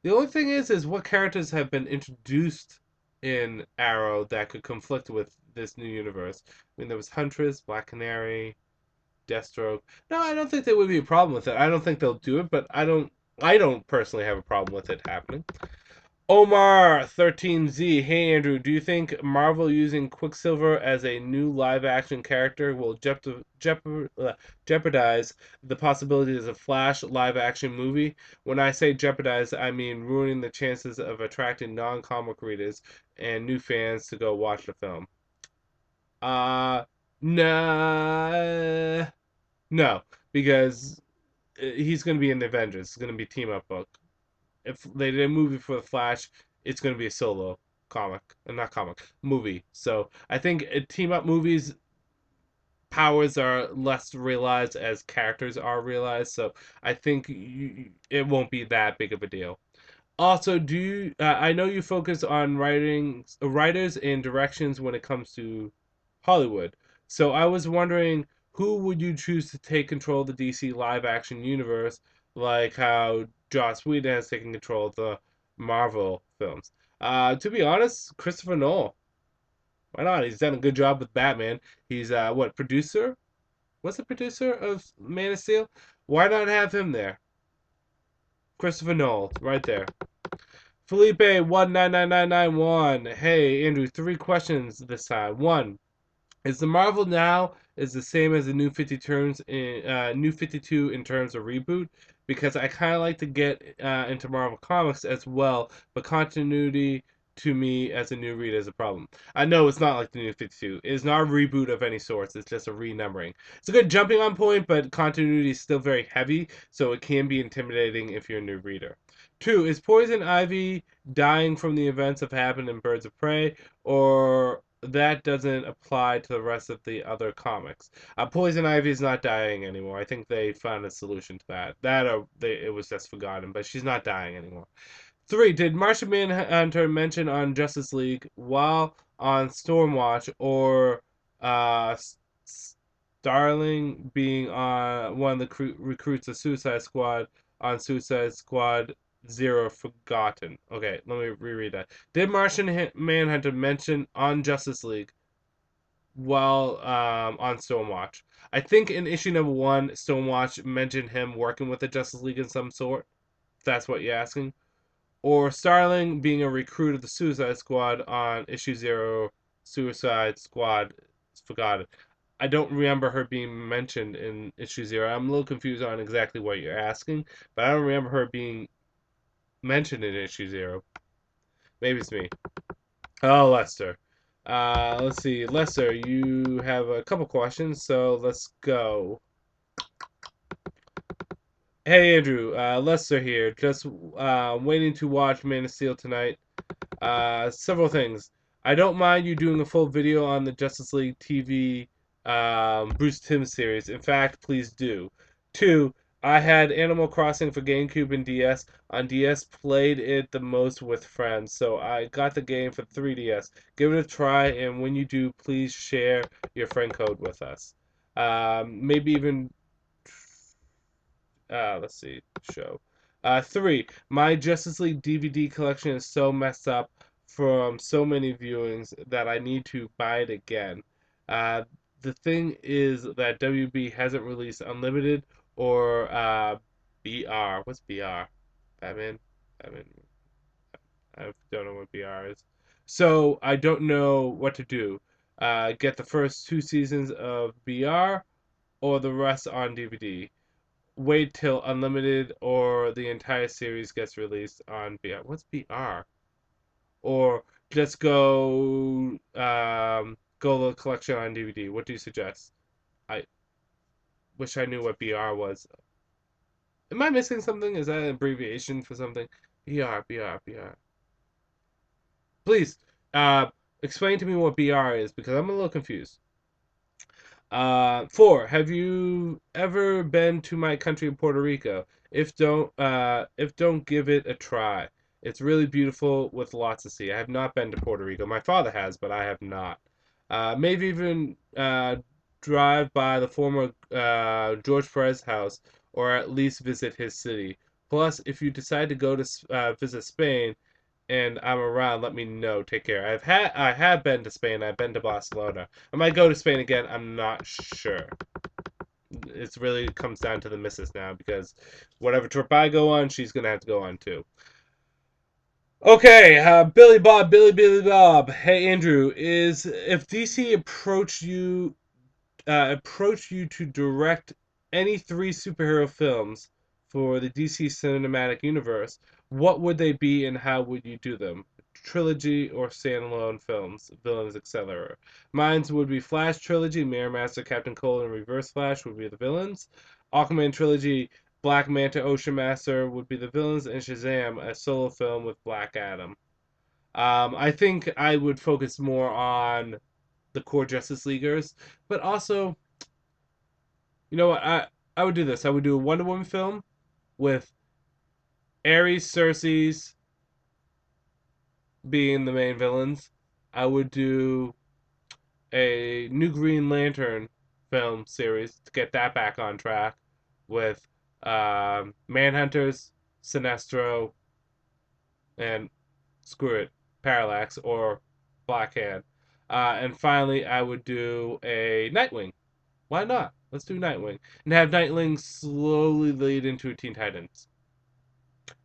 the only thing is what characters have been introduced in Arrow that could conflict with this new universe. I mean, there was Huntress, Black Canary, Deathstroke. No, I don't think there would be a problem with it. I don't think they'll do it, but I don't personally have a problem with it happening. Omar 13Z, hey Andrew, do you think Marvel using Quicksilver as a new live action character will jeopardize the possibilities of Flash live action movie? When I say jeopardize, I mean ruining the chances of attracting non comic readers and new fans to go watch the film. Uh, nah, no, because he's going to be in the Avengers. It's going to be a team up book. If they did a movie for the Flash, it's going to be a solo comic, not comic movie. So I think team up movies powers are less realized as characters are realized. So I think it won't be that big of a deal. Also, I know you focus on writers and directions when it comes to Hollywood. So I was wondering, who would you choose to take control of the DC live action universe, like how Joss Whedon has taken control of the Marvel films? To be honest, Christopher Nolan. Why not? He's done a good job with Batman. He's what producer? What's the producer of Man of Steel? Why not have him there? Christopher Nolan, right there. Felipe199991. Hey, Andrew, 3 questions this time. One, is the Marvel now is the same as the New 52 in terms of reboot? Because I kind of like to get into Marvel comics as well, but continuity to me as a new reader is a problem. I know it's not like the New 52. It is not a reboot of any sorts. It's just a renumbering. It's a good jumping on point, but continuity is still very heavy, so it can be intimidating if you're a new reader. Two, is Poison Ivy dying from the events that happened in Birds of Prey, or that doesn't apply to the rest of the other comics? Poison Ivy is not dying anymore. I think they found a solution to that. It was just forgotten, but she's not dying anymore. Three, did Martian Manhunter mention on Justice League while on Stormwatch, or uh, Starling being one of the recruits of Suicide Squad on Suicide Squad Zero Forgotten? Okay, let me reread that. Did Martian Manhunter mention on Justice League while on Stormwatch? I think in issue number 1, Stormwatch mentioned him working with the Justice League in some sort. If that's what you're asking. Or Starling being a recruit of the Suicide Squad on issue 0, Suicide Squad Forgotten. I don't remember her being mentioned in issue 0. I'm a little confused on exactly what you're asking, but I don't remember her being mentioned in issue 0. Maybe it's me. Oh, Lester. Let's see. Lester, you have a couple questions, so let's go. Hey, Andrew. Lester here. Just waiting to watch Man of Steel tonight. Several things. I don't mind you doing a full video on the Justice League TV Bruce Timm series. In fact, please do. Two, I had Animal Crossing for GameCube and DS. On DS, played it the most with friends, so I got the game for 3DS. Give it a try, and when you do, please share your friend code with us. Maybe even let's see, show. Three, my Justice League DVD collection is so messed up from so many viewings that I need to buy it again. Uh, the thing is that WB hasn't released Unlimited or BR. What's BR? Batman? Batman. I don't know what BR is. So I don't know what to do. Get the first 2 seasons of BR or the rest on DVD. Wait till Unlimited or the entire series gets released on BR. What's BR? Or just go the collection on DVD. What do you suggest? I wish I knew what BR was. Am I missing something? Is that an abbreviation for something? BR. Please, explain to me what BR is because I'm a little confused. Four, have you ever been to my country of Puerto Rico? If don't, give it a try. It's really beautiful with lots to see. I have not been to Puerto Rico. My father has, but I have not. Maybe even drive by the former George Perez house, or at least visit his city. Plus, if you decide to go to visit Spain, and I'm around, let me know. Take care. I have been to Spain. I've been to Barcelona. I might go to Spain again. I'm not sure. It really comes down to the missus now because whatever trip I go on, she's gonna have to go on too. Okay, Billy Bob. Hey Andrew, is if DC approached you to direct any 3 superhero films for the DC Cinematic Universe, what would they be and how would you do them? Trilogy or standalone films, villains, etc. Mine's would be Flash trilogy, Mirror Master, Captain Cold, and Reverse Flash would be the villains. Aquaman trilogy, Black Manta, Ocean Master would be the villains, and Shazam, a solo film with Black Adam. I think I would focus more on the core Justice Leaguers, but also you know what? I would do this. I would do a Wonder Woman film with Ares, Cersei's being the main villains. I would do a new Green Lantern film series to get that back on track with Manhunters, Sinestro, and screw it, Parallax or Black Hand. And finally, I would do a Nightwing. Why not? Let's do Nightwing. And have Nightwing slowly lead into Teen Titans.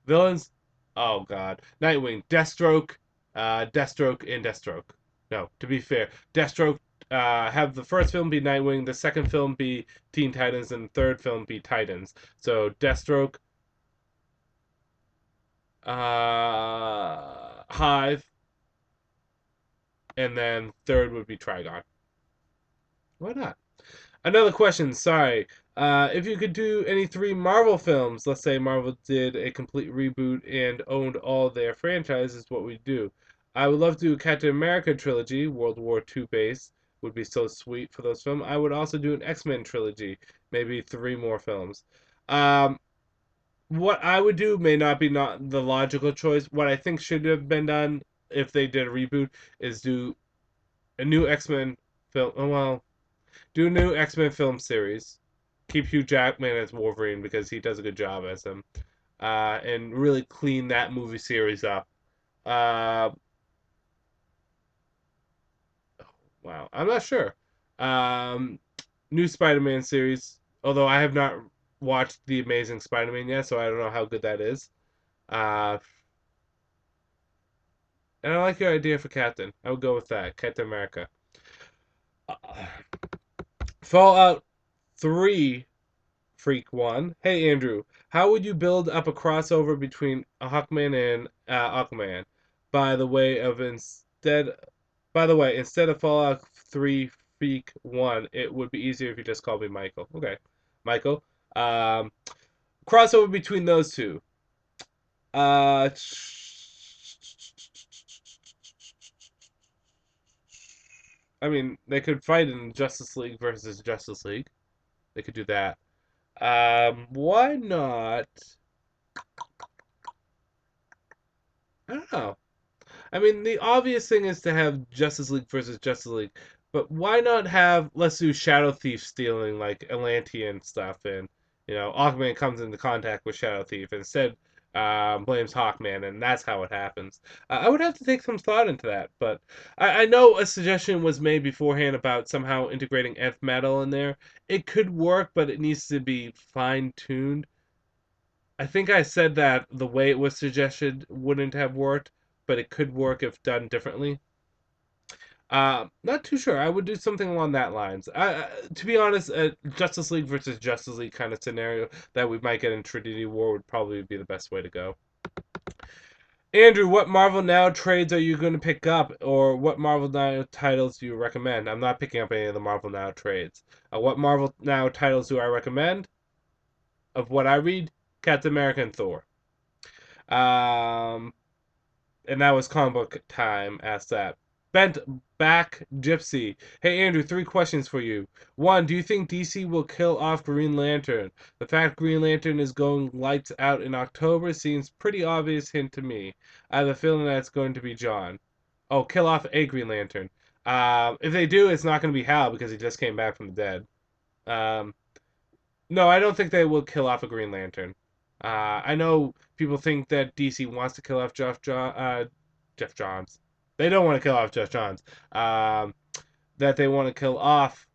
Villains, Oh God, Nightwing, Deathstroke, Deathstroke, and Deathstroke. No, to be fair, Deathstroke. Have the first film be Nightwing, the second film be Teen Titans, and the third film be Titans. So Deathstroke, Hive, and then third would be Trigon. Why not? Another question, sorry. If you could do any three Marvel films, let's say Marvel did a complete reboot and owned all their franchises, what would you do? I would love to do a Captain America trilogy, World War II based, would be so sweet for those films. I would also do an X-Men trilogy, maybe three more films. Um, what I would do may not be not the logical choice. What I think should have been done if they did a reboot is do a new X-Men film. Well, do a new X-Men film series. Keep Hugh Jackman as Wolverine because he does a good job as him. And really clean that movie series up. Uh, wow, I'm not sure. Um, New Spider-Man series, although I have not watched The Amazing Spider-Man yet, so I don't know how good that is. Uh, and I like your idea for Captain. I would go with that, Captain America. Uh, Fallout 3 Freak One. Hey Andrew, how would you build up a crossover between Hawkman and Aquaman? By the way of instead, by the way, instead of Fallout 3 Freak One, it would be easier if you just called me Michael. Okay, Michael. Um, Crossover between those two. Uh, I mean, they could fight in Justice League versus Justice League. They could do that. Why not? I don't know. I mean, the obvious thing is to have Justice League versus Justice League, but why not have let's do Shadow Thief stealing like Atlantean stuff, and Aquaman comes into contact with Shadow Thief, and instead blames Hawkman, and that's how it happens. I would have to take some thought into that, but I know a suggestion was made beforehand about somehow integrating nth metal in there. It could work, but it needs to be fine tuned. I think I said that the way it was suggested wouldn't have worked, but it could work if done differently. Not too sure. I would do something along that lines. To be honest, Justice League versus Justice League kind of scenario that we might get in Trinity War would probably be the best way to go. Andrew, what Marvel Now trades are you going to pick up, or what Marvel Now titles do you recommend? I'm not picking up any of the Marvel Now trades. What Marvel Now titles do I recommend? Of what I read, Captain America and Thor. Um, and that was comic book time. Asked that. Bent back Gypsy. Hey Andrew, three questions for you. One, do you think DC will kill off Green Lantern? The fact Green Lantern is going lights out in October seems pretty obvious hint to me. I have a feeling that it's going to be John. Oh, kill off a Green Lantern. If they do, it's not going to be Hal because he just came back from the dead. Um, no, I don't think they will kill off a Green Lantern. I know people think that DC wants to kill off Jeff Johns. They don't want to kill off Jeff Johns. That they want to kill off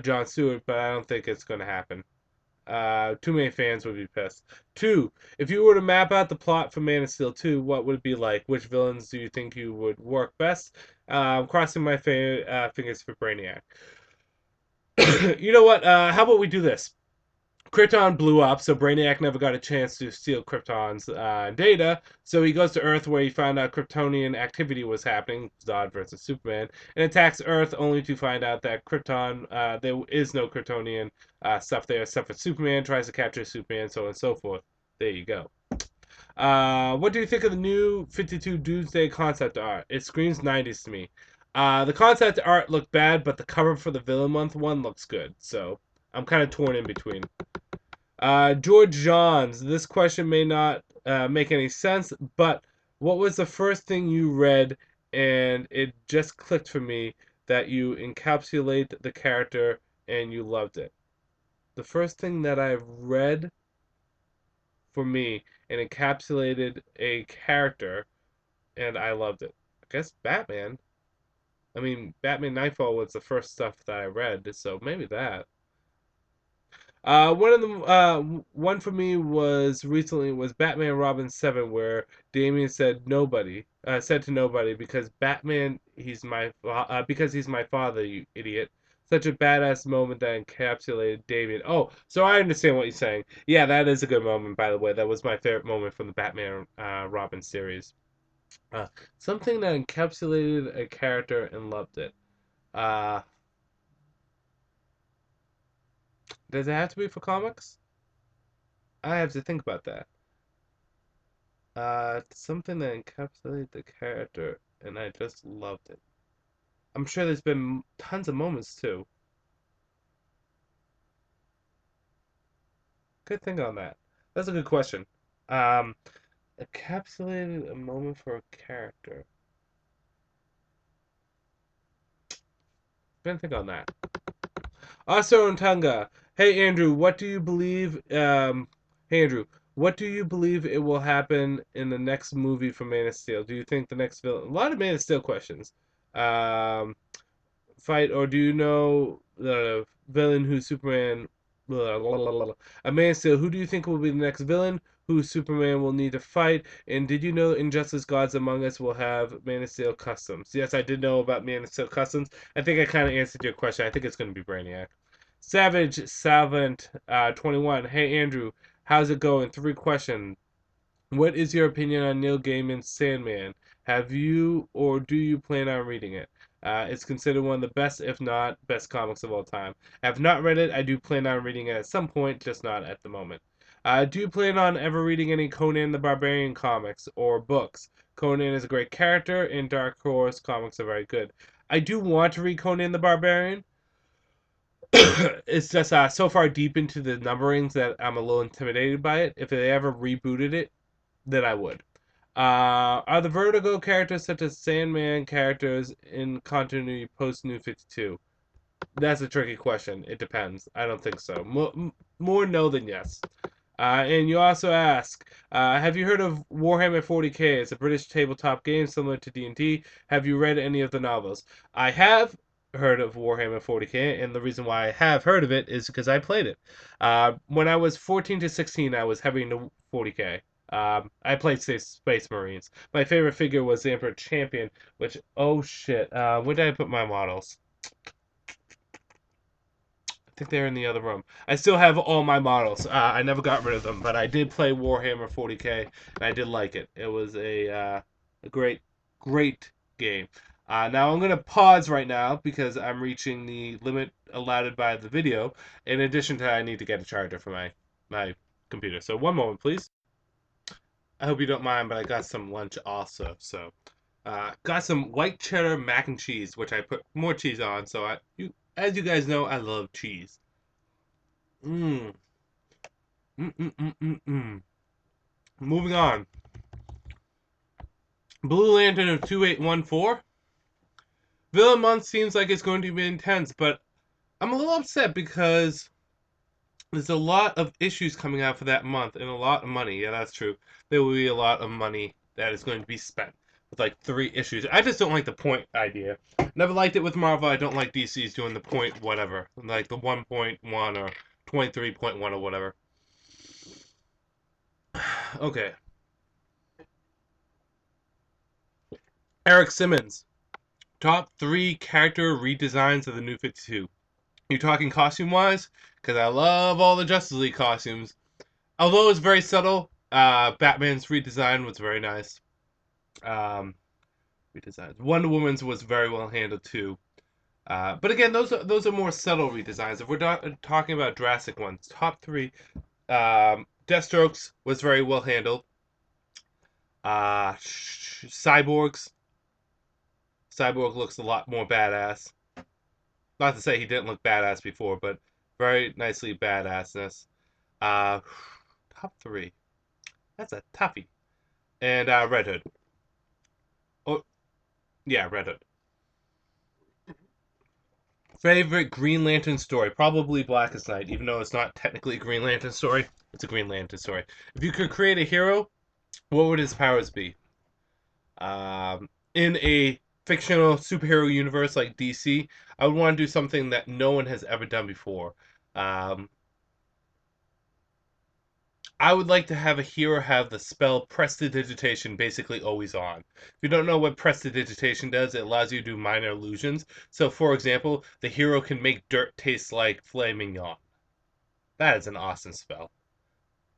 John Stewart, but I don't think it's going to happen. Too many fans would be pissed. Two, if you were to map out the plot for Man of Steel 2, what would it be like? Which villains do you think you would work best? I'm crossing my fingers for Brainiac. You know what? How about we do this? Krypton blew up, so Brainiac never got a chance to steal Krypton's data. So he goes to Earth, where he found out Kryptonian activity was happening, Zod versus Superman, and attacks Earth, only to find out that Krypton, there is no Kryptonian stuff there, except for Superman tries to capture Superman, so on and so forth. There you go. What do you think of the new 52 Doomsday concept art? It screams 90s to me. The concept art looked bad, but the cover for the Villain Month one looks good, so I'm kind of torn in between. George Johns, this question may not make any sense, but what was the first thing you read and it just clicked for me that you encapsulate the character and you loved it? The first thing that I've read for me and encapsulated a character and I loved it. I guess Batman. I mean, Batman Nightfall was the first stuff that I read, so maybe that. One for me was recently was Batman and Robin 7, where Damian said to nobody because because he's my father, you idiot. Such a badass moment that encapsulated Damian. Oh, so I understand what you're saying. Yeah, that is a good moment, by the way. That was my favorite moment from the Batman Robin series. Uh, Something that encapsulated a character and loved it. Uh, does it have to be for comics? I have to think about that. Something that encapsulated the character, and I just loved it. I'm sure there's been tons of moments too. Good thing on that. That's a good question. Um, Encapsulated a moment for a character. Gonna think on that. Also Tunga. Hey Andrew, what do you believe? Hey Andrew, what do you believe it will happen in the next movie for Man of Steel? Do you think the next villain? A lot of Man of Steel questions. Um, Fight, or do you know the villain who Superman? Blah, blah, blah, blah, blah. A Man of Steel. Who do you think will be the next villain who Superman will need to fight? And did you know Injustice Gods Among Us will have Man of Steel customs? Yes, I did know about Man of Steel customs. I think I kind of answered your question. I think it's going to be Brainiac. Savage Savant 21. Hey Andrew, how's it going? Three questions. What is your opinion on Neil Gaiman's Sandman? Have you or do you plan on reading it? It's considered one of the best, if not best, comics of all time. I have not read it. I do plan on reading it at some point, just not at the moment. Do you plan on ever reading any Conan the Barbarian comics or books? Conan is a great character, and Dark Horse comics are very good. I do want to read Conan the Barbarian. It's just so far deep into the numberings that I'm a little intimidated by it. If they ever rebooted it, then I would. Are the Vertigo characters such as Sandman characters in continuity post New 52? That's a tricky question. It depends. I don't think so. More no than yes. And you also ask, have you heard of Warhammer 40K? It's a British tabletop game similar to D&D. Have you read any of the novels? I have heard of Warhammer 40K, and the reason why I have heard of it is because I played it. When I was 14 to 16, I was heavy into 40K. I played Space Marines. My favorite figure was the Emperor Champion, which, oh shit, where did I put my models? I think they're in the other room. I still have all my models. I never got rid of them, but I did play Warhammer 40K, and I did like it. It was a great, great game. Now I'm gonna pause right now because I'm reaching the limit allotted by the video. In addition to that, I need to get a charger for my computer. So one moment, please. I hope you don't mind, but I got some lunch also. So, got some white cheddar mac and cheese, which I put more cheese on. So as you guys know, I love cheese. Mmm. Mm mm mm mm mm. Moving on. Blue Lantern of 2814. Villain month seems like it's going to be intense, but I'm a little upset because there's a lot of issues coming out for that month and a lot of money. Yeah, that's true. There will be a lot of money that is going to be spent with like 3 issues. I just don't like the point idea. Never liked it with Marvel. I don't like DC's doing the point whatever, like the 1.1 or 23.1 or whatever. Okay, Eric Simmons. Top 3 character redesigns of the New 52. You're talking costume wise? Because I love all the Justice League costumes. Although it's very subtle, Batman's redesign was very nice. Um, Redesigns. Wonder Woman's was very well handled too. But again, those are more subtle redesigns. If we're talking about drastic ones, top 3, Deathstrokes was very well handled. Cyborgs. Cyborg looks a lot more badass. Not to say he didn't look badass before, but very nicely badassness. Uh, Top 3. That's a toughie. And Red Hood. Oh, yeah, Red Hood. Favorite Green Lantern story? Probably Blackest Night, even though it's not technically a Green Lantern story. It's a Green Lantern story. If you could create a hero, what would his powers be? In a fictional superhero universe like DC, I would want to do something that no one has ever done before. Um, I would like to have a hero have the spell Prestidigitation basically always on. If you don't know what Prestidigitation does, it allows you to do minor illusions. So, for example, the hero can make dirt taste like filet mignon. That is an awesome spell.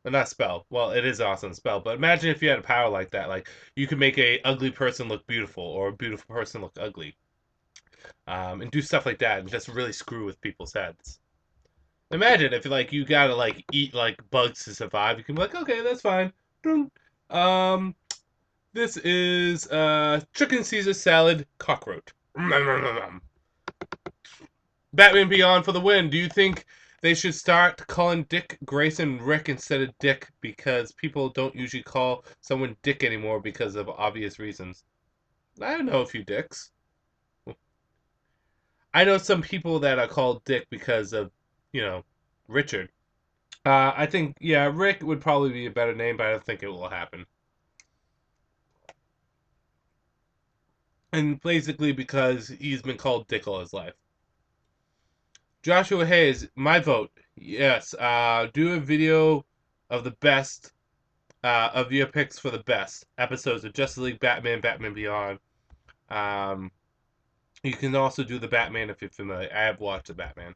Well, not spell. Well, it is an awesome spell, but imagine if you had a power like that. Like, you could make a ugly person look beautiful, or a beautiful person look ugly. And do stuff like that, and just really screw with people's heads. Imagine if like you gotta like eat like bugs to survive. You can be like, okay, that's fine. Um, this is chicken Caesar salad cockroach. Batman Beyond for the win. Do you think they should start calling Dick Grayson Rick instead of Dick because people don't usually call someone Dick anymore because of obvious reasons? I know a few Dicks. I know some people that are called Dick because of, Richard. I think, yeah, Rick would probably be a better name, but I don't think it will happen. And basically because he's been called Dick all his life. Joshua Hayes, my vote. Yes. Do a video of the best of your picks for the best episodes of Justice League, Batman, Batman Beyond. Um, you can also do the Batman if you're familiar. I have watched the Batman.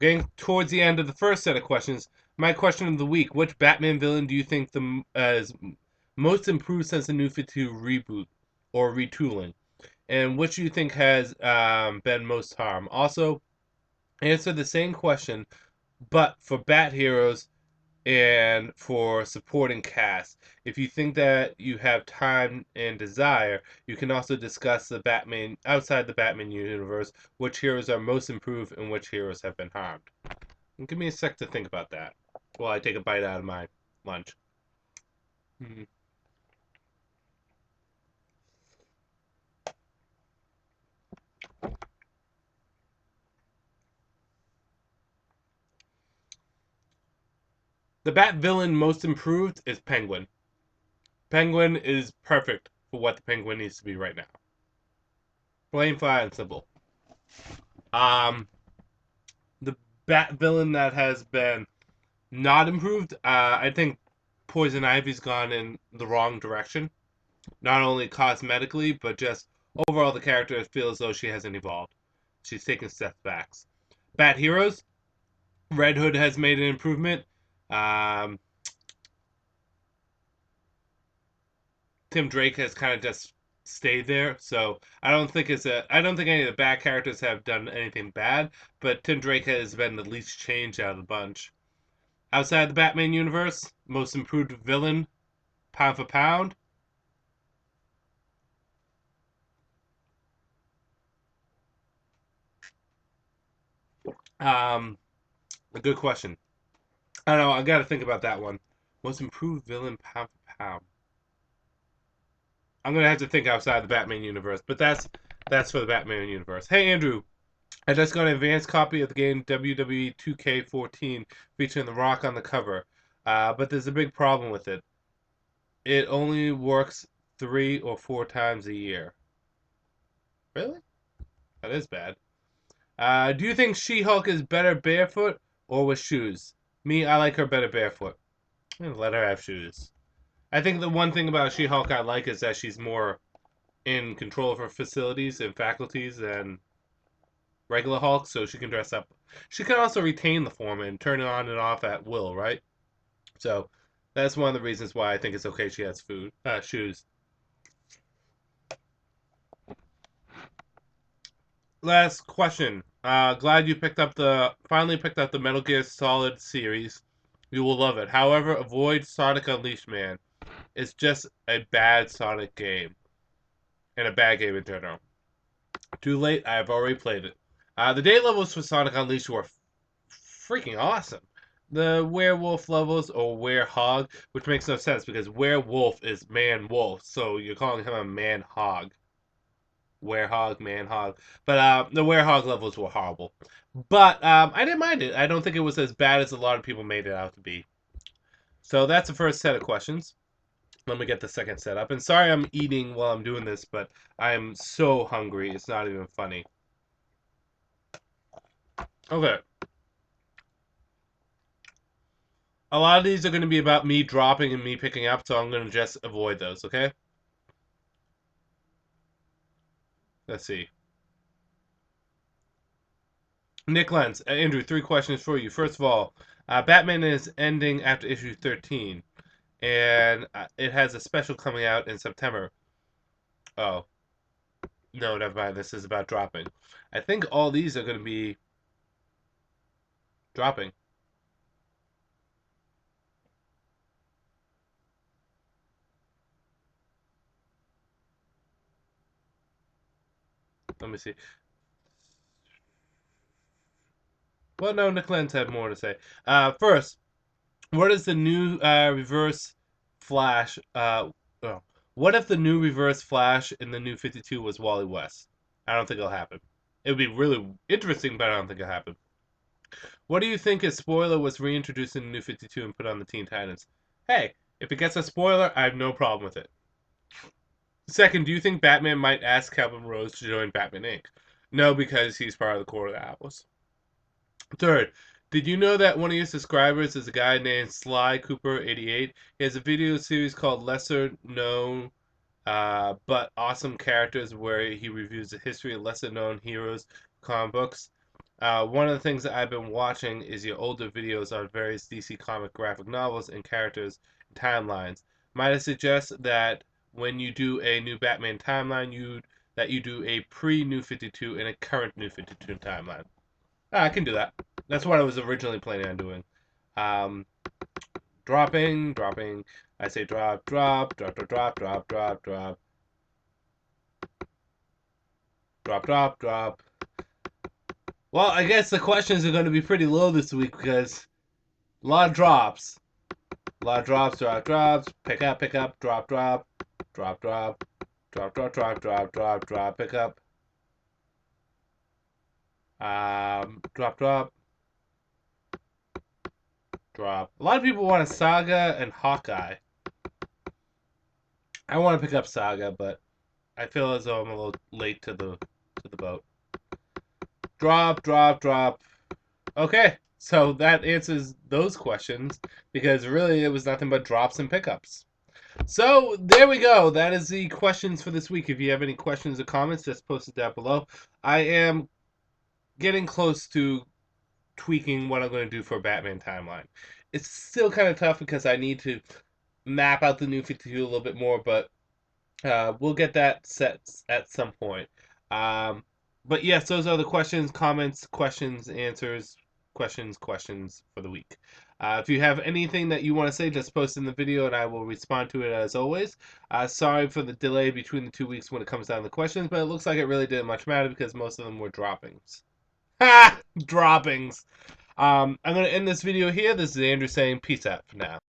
Getting towards the end of the first set of questions, my question of the week: which Batman villain do you think is most improved since the New 52 reboot or retooling, and which do you think has been most harm? Also, answer the same question, but for Bat Heroes and for supporting cast. If you think that you have time and desire, you can also discuss the Batman outside the Batman universe, which heroes are most improved and which heroes have been harmed. And give me a sec to think about that while I take a bite out of my lunch. Hmm. The Bat villain most improved is Penguin. Penguin is perfect for what the Penguin needs to be right now. Plain, flat, and simple. Um, the Bat villain that has been not improved. I think Poison Ivy's gone in the wrong direction. Not only cosmetically, but just overall, the character feels as though she hasn't evolved. She's taken steps back. Bat Heroes, Red Hood has made an improvement. Um, Tim Drake has kind of just stayed there, so I don't think any of the bad characters have done anything bad, but Tim Drake has been the least changed out of the bunch. Outside the Batman universe, most improved villain, pound for pound. Um, a good question. I don't know. I got to think about that one. Most improved villain, pound for pound. I'm gonna have to think outside the Batman universe, but that's for the Batman universe. Hey Andrew, I just got an advanced copy of the game WWE 2K14 featuring The Rock on the cover, but there's a big problem with it. It only works 3 or 4 times a year. Really? That is bad. Do you think She-Hulk is better barefoot or with shoes? Me, I like her better barefoot. Let her have shoes. I think the one thing about She-Hulk I like is that she's more in control of her facilities and faculties than regular Hulk, so she can dress up. She can also retain the form and turn it on and off at will, right? So that's one of the reasons why I think it's okay she has shoes. Last question. Glad you finally picked up the Metal Gear Solid series. You will love it. However, avoid Sonic Unleashed, man. It's just a bad Sonic game and a bad game in general. Too late. I have already played it. The day levels for Sonic Unleashed were freaking awesome. The werewolf levels or werehog, which makes no sense because werewolf is man wolf, so you're calling him a man hog. Werehog, man hog. But the werehog levels were horrible. But I didn't mind it. I don't think it was as bad as a lot of people made it out to be. So that's the first set of questions. Let me get the second set up. And sorry I'm eating while I'm doing this, but I am so hungry. It's not even funny. Okay. A lot of these are going to be about me dropping and me picking up, so I'm going to just avoid those, okay? Let's see. Nick Lenz, Andrew, 3 questions for you. First of all, Batman is ending after issue 13, and it has a special coming out in September. Oh, no, never mind. This is about dropping. I think all these are going to be dropping. Let me see. Well, no, Nick Lenz had more to say. First, what is the new reverse Flash? Oh, what if the new reverse Flash in the new 52 was Wally West? I don't think it'll happen. It would be really interesting, but I don't think it'll happen. What do you think if Spoiler was reintroduced in the New 52 and put on the Teen Titans? Hey, if it gets a spoiler, I have no problem with it. Second, do you think Batman might ask Calvin Rose to join Batman Inc.? No, because he's part of the Court of the Owls. Third, did you know that one of your subscribers is a guy named Sly Cooper 88? He has a video series called Lesser Known but Awesome Characters where he reviews the history of lesser known heroes, comic books. One of the things that I've been watching is your older videos on various DC comic graphic novels and characters and timelines. Might I suggest that when you do a new Batman timeline, you do a pre-New 52 and a current New 52 timeline? I can do that. That's what I was originally planning on doing. Um, dropping. I say drop. Well, I guess the questions are going to be pretty low this week because a lot of drops. A lot of drops. Pick up, drop, pick up. Drop. A lot of people want a Saga and Hawkeye. I want to pick up Saga, but I feel as though I'm a little late to the boat. Drop. Okay, so that answers those questions because really it was nothing but drops and pickups. So there we go. That is the questions for this week. If you have any questions or comments, just post it down below. I am getting close to tweaking what I'm going to do for Batman timeline. It's still kind of tough because I need to map out the new 52 a little bit more, but we'll get that set at some point. But yes, those are the questions, comments, questions, answers, questions for the week. If you have anything that you want to say, just post in the video and I will respond to it as always. Sorry for the delay between the 2 weeks when it comes down to the questions, but it looks like it really didn't much matter because most of them were droppings. Ha! Droppings. I'm going to end this video here. This is Andrew saying peace out for now.